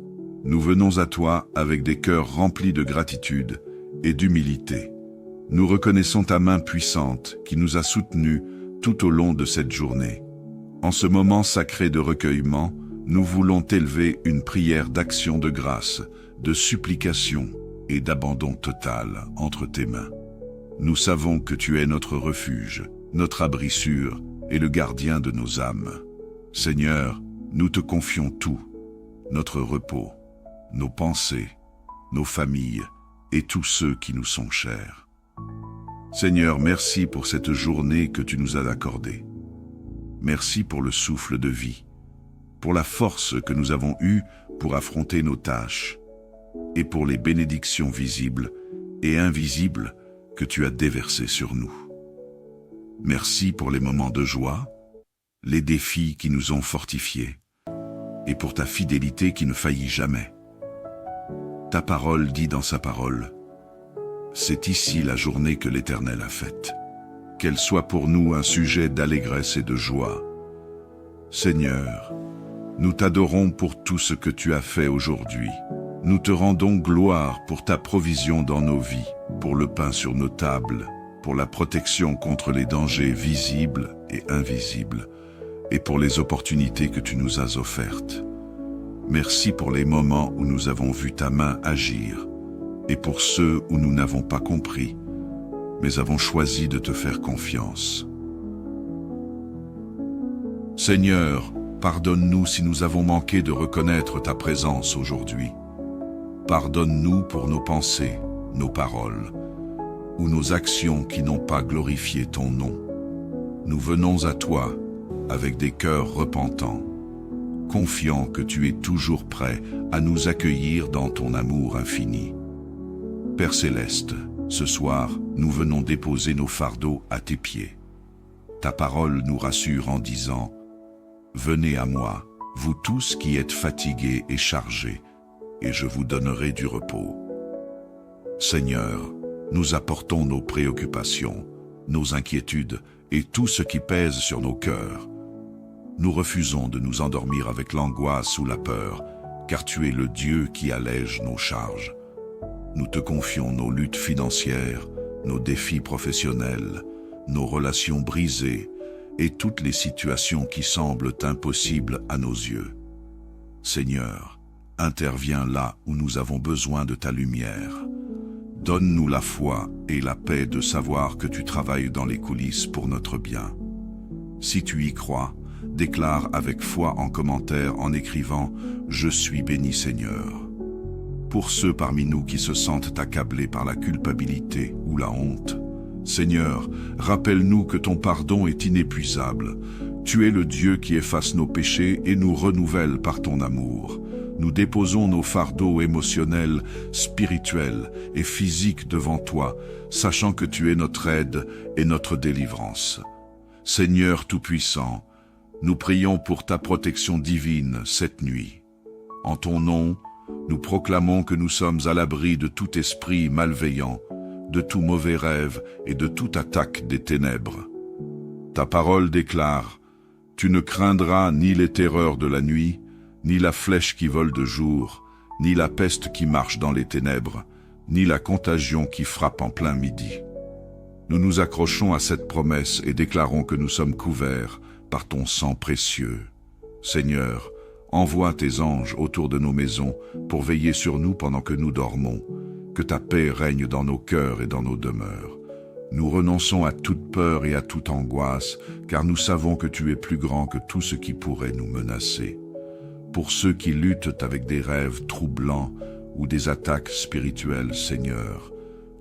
nous venons à toi avec des cœurs remplis de gratitude et d'humilité. Nous reconnaissons ta main puissante qui nous a soutenus tout au long de cette journée. En ce moment sacré de recueillement, nous voulons t'élever une prière d'action de grâce, de supplication et d'abandon total entre tes mains. Nous savons que tu es notre refuge, notre abri sûr et le gardien de nos âmes. Seigneur, nous te confions tout, notre repos, nos pensées, nos familles et tous ceux qui nous sont chers. Seigneur, merci pour cette journée que tu nous as accordée. Merci pour le souffle de vie, pour la force que nous avons eue pour affronter nos tâches, et pour les bénédictions visibles et invisibles que tu as déversées sur nous. Merci pour les moments de joie, les défis qui nous ont fortifiés, et pour ta fidélité qui ne faillit jamais. Ta parole dit dans sa parole, « C'est ici la journée que l'Éternel a faite. Qu'elle soit pour nous un sujet d'allégresse et de joie. Seigneur, nous t'adorons pour tout ce que tu as fait aujourd'hui. Nous te rendons gloire pour ta provision dans nos vies, pour le pain sur nos tables, pour la protection contre les dangers visibles et invisibles, et pour les opportunités que tu nous as offertes. Merci pour les moments où nous avons vu ta main agir, et pour ceux où nous n'avons pas compris, mais avons choisi de te faire confiance. Seigneur, pardonne-nous si nous avons manqué de reconnaître ta présence aujourd'hui. Pardonne-nous pour nos pensées, nos paroles, ou nos actions qui n'ont pas glorifié ton nom. Nous venons à toi avec des cœurs repentants, confiants que tu es toujours prêt à nous accueillir dans ton amour infini. Père Céleste, ce soir, nous venons déposer nos fardeaux à tes pieds. Ta parole nous rassure en disant « Venez à moi, vous tous qui êtes fatigués et chargés, et je vous donnerai du repos. » Seigneur, nous apportons nos préoccupations, nos inquiétudes et tout ce qui pèse sur nos cœurs. Nous refusons de nous endormir avec l'angoisse ou la peur, car tu es le Dieu qui allège nos charges. Nous te confions nos luttes financières, nos défis professionnels, nos relations brisées et toutes les situations qui semblent impossibles à nos yeux. Seigneur, interviens là où nous avons besoin de ta lumière. Donne-nous la foi et la paix de savoir que tu travailles dans les coulisses pour notre bien. Si tu y crois, déclare avec foi en commentaire en écrivant « Je suis béni Seigneur ». Pour ceux parmi nous qui se sentent accablés par la culpabilité ou la honte, Seigneur, rappelle-nous que ton pardon est inépuisable. Tu es le Dieu qui efface nos péchés et nous renouvelle par ton amour. Nous déposons nos fardeaux émotionnels, spirituels et physiques devant toi, sachant que tu es notre aide et notre délivrance. Seigneur Tout-Puissant, nous prions pour ta protection divine cette nuit. En ton nom, nous proclamons que nous sommes à l'abri de tout esprit malveillant, de tout mauvais rêve et de toute attaque des ténèbres. Ta parole déclare « Tu ne craindras ni les terreurs de la nuit, ni la flèche qui vole de jour, ni la peste qui marche dans les ténèbres, ni la contagion qui frappe en plein midi. » Nous nous accrochons à cette promesse et déclarons que nous sommes couverts par ton sang précieux. Seigneur, envoie tes anges autour de nos maisons pour veiller sur nous pendant que nous dormons. Que ta paix règne dans nos cœurs et dans nos demeures. Nous renonçons à toute peur et à toute angoisse, car nous savons que tu es plus grand que tout ce qui pourrait nous menacer. Pour ceux qui luttent avec des rêves troublants ou des attaques spirituelles, Seigneur,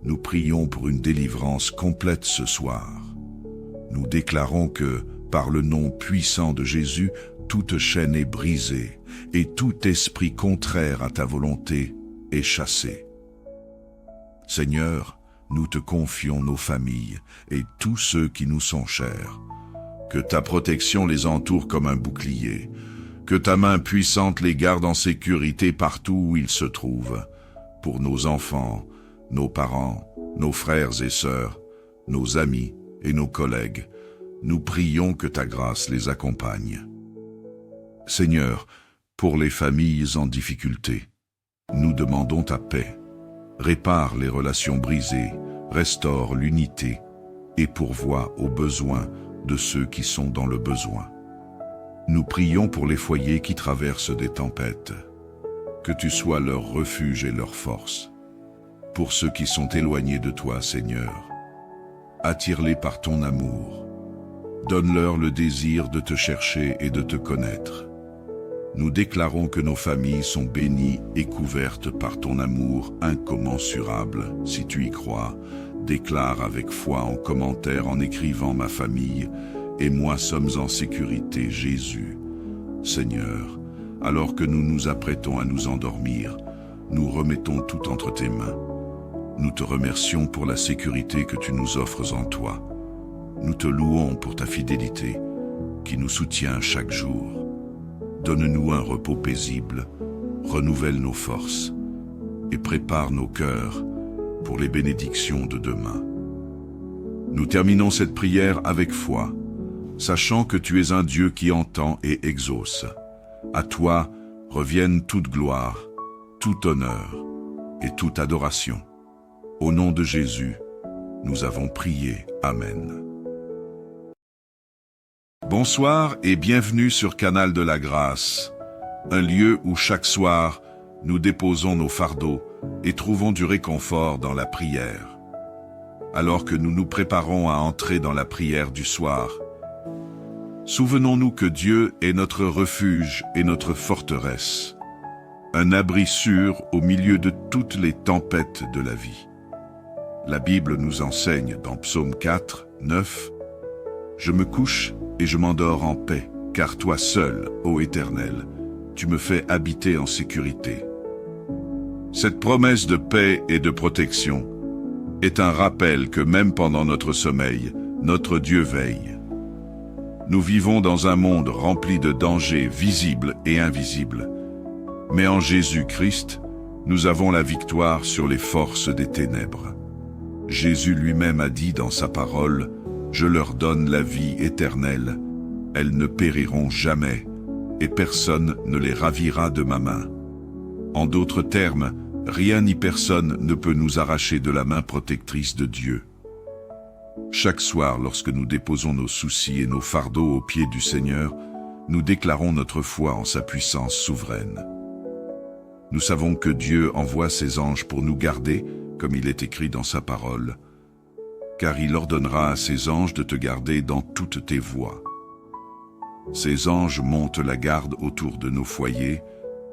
nous prions pour une délivrance complète ce soir. Nous déclarons que, par le nom puissant de Jésus, toute chaîne est brisée et tout esprit contraire à ta volonté est chassé. Seigneur, nous te confions nos familles et tous ceux qui nous sont chers. Que ta protection les entoure comme un bouclier, que ta main puissante les garde en sécurité partout où ils se trouvent, pour nos enfants, nos parents, nos frères et sœurs, nos amis et nos collègues. Nous prions que ta grâce les accompagne. Seigneur, pour les familles en difficulté, nous demandons ta paix. Répare les relations brisées, restaure l'unité et pourvois aux besoins de ceux qui sont dans le besoin. Nous prions pour les foyers qui traversent des tempêtes. Que tu sois leur refuge et leur force. Pour ceux qui sont éloignés de toi, Seigneur, attire-les par ton amour. Donne-leur le désir de te chercher et de te connaître. Nous déclarons que nos familles sont bénies et couvertes par ton amour incommensurable. Si tu y crois, déclare avec foi en commentaire en écrivant « Ma famille et moi sommes en sécurité, Jésus. » Seigneur, alors que nous nous apprêtons à nous endormir, nous remettons tout entre tes mains. Nous te remercions pour la sécurité que tu nous offres en toi. Nous te louons pour ta fidélité, qui nous soutient chaque jour. Donne-nous un repos paisible, renouvelle nos forces et prépare nos cœurs pour les bénédictions de demain. Nous terminons cette prière avec foi, sachant que tu es un Dieu qui entend et exauce. À toi reviennent toute gloire, tout honneur et toute adoration. Au nom de Jésus, nous avons prié. Amen. Bonsoir et bienvenue sur Canal de la Grâce, un lieu où chaque soir, nous déposons nos fardeaux et trouvons du réconfort dans la prière. Alors que nous nous préparons à entrer dans la prière du soir, souvenons-nous que Dieu est notre refuge et notre forteresse, un abri sûr au milieu de toutes les tempêtes de la vie. La Bible nous enseigne dans Psaume 4, 9, « Je me couche et je m'endors en paix, car toi seul, ô Éternel, tu me fais habiter en sécurité. » Cette promesse de paix et de protection est un rappel que même pendant notre sommeil, notre Dieu veille. Nous vivons dans un monde rempli de dangers visibles et invisibles, mais en Jésus-Christ, nous avons la victoire sur les forces des ténèbres. Jésus lui-même a dit dans sa parole, « Je leur donne la vie éternelle, elles ne périront jamais, et personne ne les ravira de ma main. » En d'autres termes, rien ni personne ne peut nous arracher de la main protectrice de Dieu. Chaque soir, lorsque nous déposons nos soucis et nos fardeaux aux pieds du Seigneur, nous déclarons notre foi en sa puissance souveraine. Nous savons que Dieu envoie ses anges pour nous garder, comme il est écrit dans sa parole, car il ordonnera à ses anges de te garder dans toutes tes voies. Ces anges montent la garde autour de nos foyers,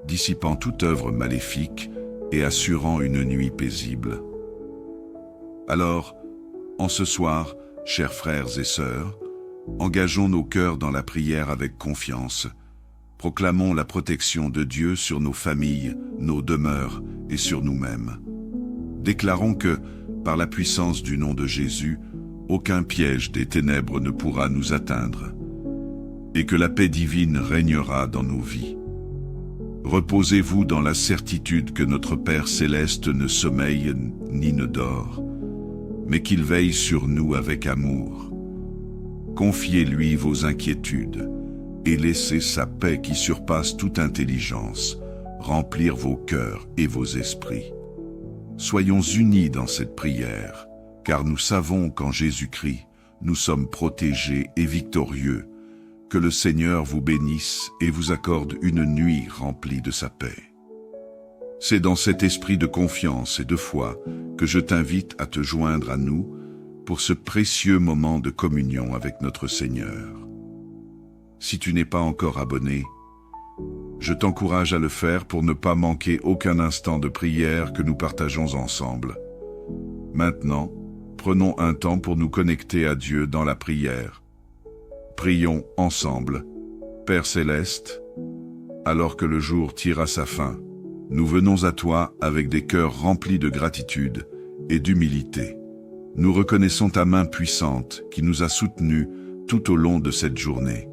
dissipant toute œuvre maléfique et assurant une nuit paisible. Alors, en ce soir, chers frères et sœurs, engageons nos cœurs dans la prière avec confiance. Proclamons la protection de Dieu sur nos familles, nos demeures et sur nous-mêmes. Déclarons que, par la puissance du nom de Jésus, aucun piège des ténèbres ne pourra nous atteindre, et que la paix divine régnera dans nos vies. Reposez-vous dans la certitude que notre Père céleste ne sommeille ni ne dort, mais qu'il veille sur nous avec amour. Confiez-lui vos inquiétudes, et laissez sa paix qui surpasse toute intelligence remplir vos cœurs et vos esprits. Soyons unis dans cette prière, car nous savons qu'en Jésus-Christ, nous sommes protégés et victorieux. Que le Seigneur vous bénisse et vous accorde une nuit remplie de sa paix. C'est dans cet esprit de confiance et de foi que je t'invite à te joindre à nous pour ce précieux moment de communion avec notre Seigneur. Si tu n'es pas encore abonné, je t'encourage à le faire pour ne pas manquer aucun instant de prière que nous partageons ensemble. Maintenant, prenons un temps pour nous connecter à Dieu dans la prière. Prions ensemble. Père céleste, alors que le jour tire à sa fin, nous venons à toi avec des cœurs remplis de gratitude et d'humilité. nous reconnaissons ta main puissante qui nous a soutenus tout au long de cette journée.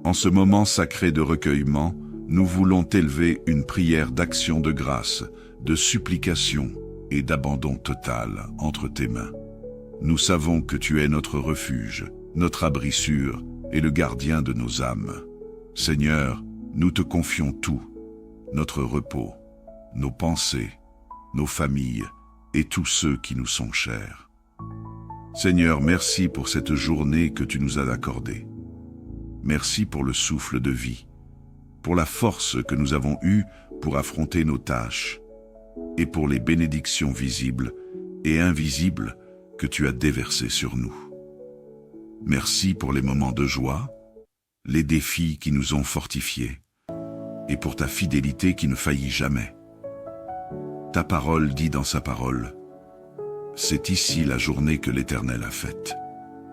En ce moment sacré de recueillement, nous voulons t'élever une prière d'action de grâce, de supplication et d'abandon total entre tes mains. Nous savons que tu es notre refuge, notre abri sûr et le gardien de nos âmes. Seigneur, nous te confions tout, notre repos, nos pensées, nos familles et tous ceux qui nous sont chers. Seigneur, merci pour cette journée que tu nous as accordée. Merci pour le souffle de vie, pour la force que nous avons eue pour affronter nos tâches, et pour les bénédictions visibles et invisibles que tu as déversées sur nous. Merci pour les moments de joie, les défis qui nous ont fortifiés, et pour ta fidélité qui ne faillit jamais. Ta parole dit dans sa parole, « C'est ici la journée que l'Éternel a faite.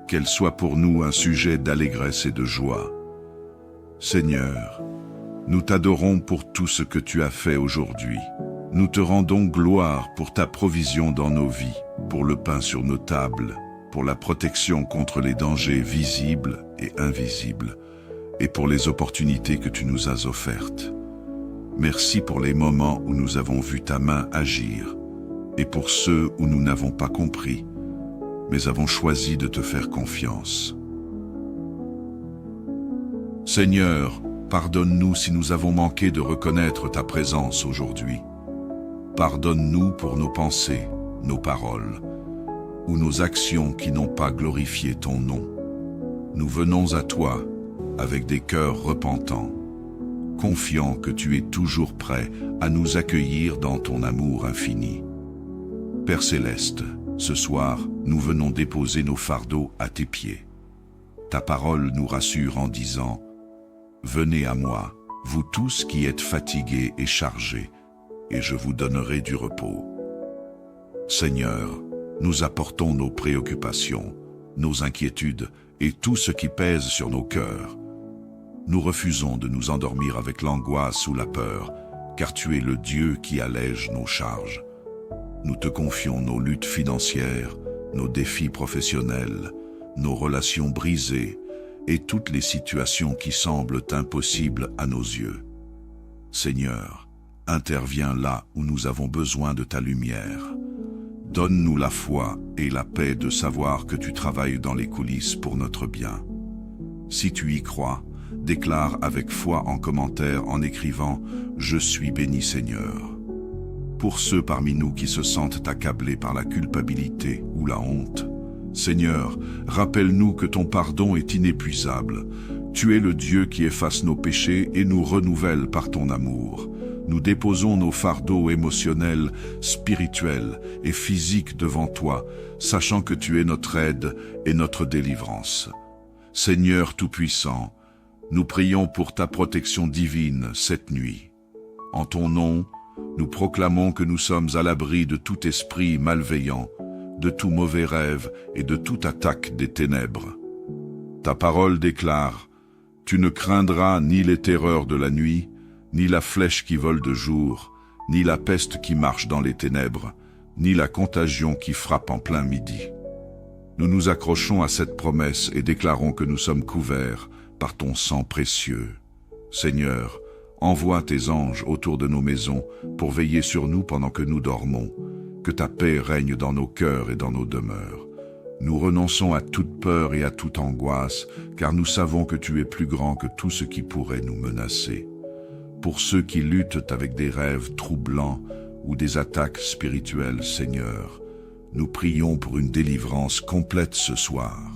Qu'elle soit pour nous un sujet d'allégresse et de joie. Seigneur, nous t'adorons pour tout ce que tu as fait aujourd'hui. Nous te rendons gloire pour ta provision dans nos vies, pour le pain sur nos tables, pour la protection contre les dangers visibles et invisibles, et pour les opportunités que tu nous as offertes. Merci pour les moments où nous avons vu ta main agir, et pour ceux où nous n'avons pas compris, mais avons choisi de te faire confiance. Seigneur, pardonne-nous si nous avons manqué de reconnaître ta présence aujourd'hui. Pardonne-nous pour nos pensées, nos paroles, ou nos actions qui n'ont pas glorifié ton nom. Nous venons à toi avec des cœurs repentants, confiants que tu es toujours prêt à nous accueillir dans ton amour infini. Père Céleste, ce soir, nous venons déposer nos fardeaux à tes pieds. Ta parole nous rassure en disant « Venez à moi, vous tous qui êtes fatigués et chargés, et je vous donnerai du repos. » Seigneur, nous apportons nos préoccupations, nos inquiétudes et tout ce qui pèse sur nos cœurs. Nous refusons de nous endormir avec l'angoisse ou la peur, car tu es le Dieu qui allège nos charges. Nous te confions nos luttes financières, nos défis professionnels, nos relations brisées et toutes les situations qui semblent impossibles à nos yeux. Seigneur, interviens là où nous avons besoin de ta lumière. Donne-nous la foi et la paix de savoir que tu travailles dans les coulisses pour notre bien. Si tu y crois, déclare avec foi en commentaire en écrivant « Je suis béni Seigneur ». Pour ceux parmi nous qui se sentent accablés par la culpabilité ou la honte, Seigneur, rappelle-nous que ton pardon est inépuisable. Tu es le Dieu qui efface nos péchés et nous renouvelle par ton amour. Nous déposons nos fardeaux émotionnels, spirituels et physiques devant toi, sachant que tu es notre aide et notre délivrance. Seigneur Tout-Puissant, nous prions pour ta protection divine cette nuit. En ton nom, nous proclamons que nous sommes à l'abri de tout esprit malveillant, de tout mauvais rêve et de toute attaque des ténèbres. Ta parole déclare « Tu ne craindras ni les terreurs de la nuit, ni la flèche qui vole de jour, ni la peste qui marche dans les ténèbres, ni la contagion qui frappe en plein midi. » Nous nous accrochons à cette promesse et déclarons que nous sommes couverts par ton sang précieux. Seigneur, envoie tes anges autour de nos maisons pour veiller sur nous pendant que nous dormons. Que ta paix règne dans nos cœurs et dans nos demeures. Nous renonçons à toute peur et à toute angoisse, car nous savons que tu es plus grand que tout ce qui pourrait nous menacer. Pour ceux qui luttent avec des rêves troublants ou des attaques spirituelles, Seigneur, nous prions pour une délivrance complète ce soir.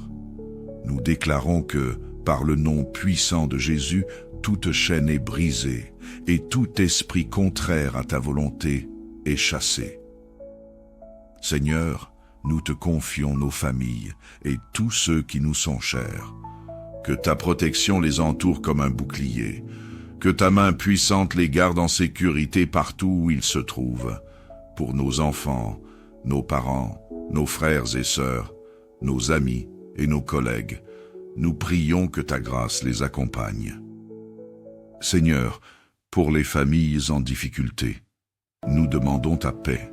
Nous déclarons que, par le nom puissant de Jésus, toute chaîne est brisée et tout esprit contraire à ta volonté est chassé. Seigneur, nous te confions nos familles et tous ceux qui nous sont chers. Que ta protection les entoure comme un bouclier. Que ta main puissante les garde en sécurité partout où ils se trouvent. Pour nos enfants, nos parents, nos frères et sœurs, nos amis et nos collègues, nous prions que ta grâce les accompagne. Seigneur, pour les familles en difficulté, nous demandons ta paix.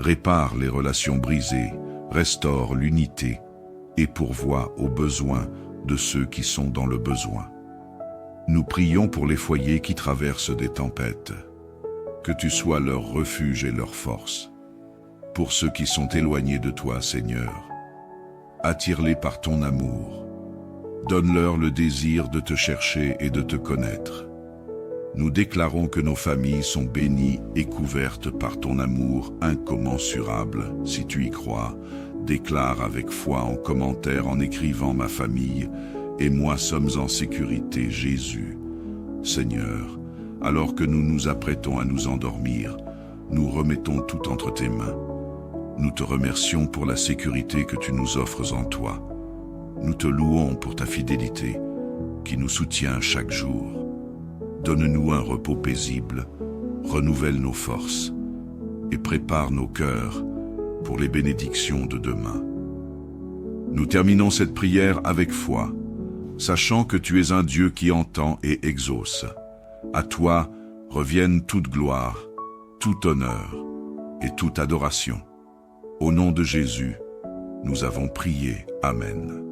Répare les relations brisées, restaure l'unité et pourvois aux besoins de ceux qui sont dans le besoin. Nous prions pour les foyers qui traversent des tempêtes. Que tu sois leur refuge et leur force. Pour ceux qui sont éloignés de toi, Seigneur, attire-les par ton amour. Donne-leur le désir de te chercher et de te connaître. Nous déclarons que nos familles sont bénies et couvertes par ton amour incommensurable. Si tu y crois, déclare avec foi en commentaire en écrivant « Ma famille et moi sommes en sécurité, Jésus. » Seigneur, alors que nous nous apprêtons à nous endormir, nous remettons tout entre tes mains. Nous te remercions pour la sécurité que tu nous offres en toi. Nous te louons pour ta fidélité, qui nous soutient chaque jour. Donne-nous un repos paisible, renouvelle nos forces et prépare nos cœurs pour les bénédictions de demain. Nous terminons cette prière avec foi, sachant que tu es un Dieu qui entend et exauce. À toi reviennent toute gloire, tout honneur et toute adoration. Au nom de Jésus, nous avons prié. Amen.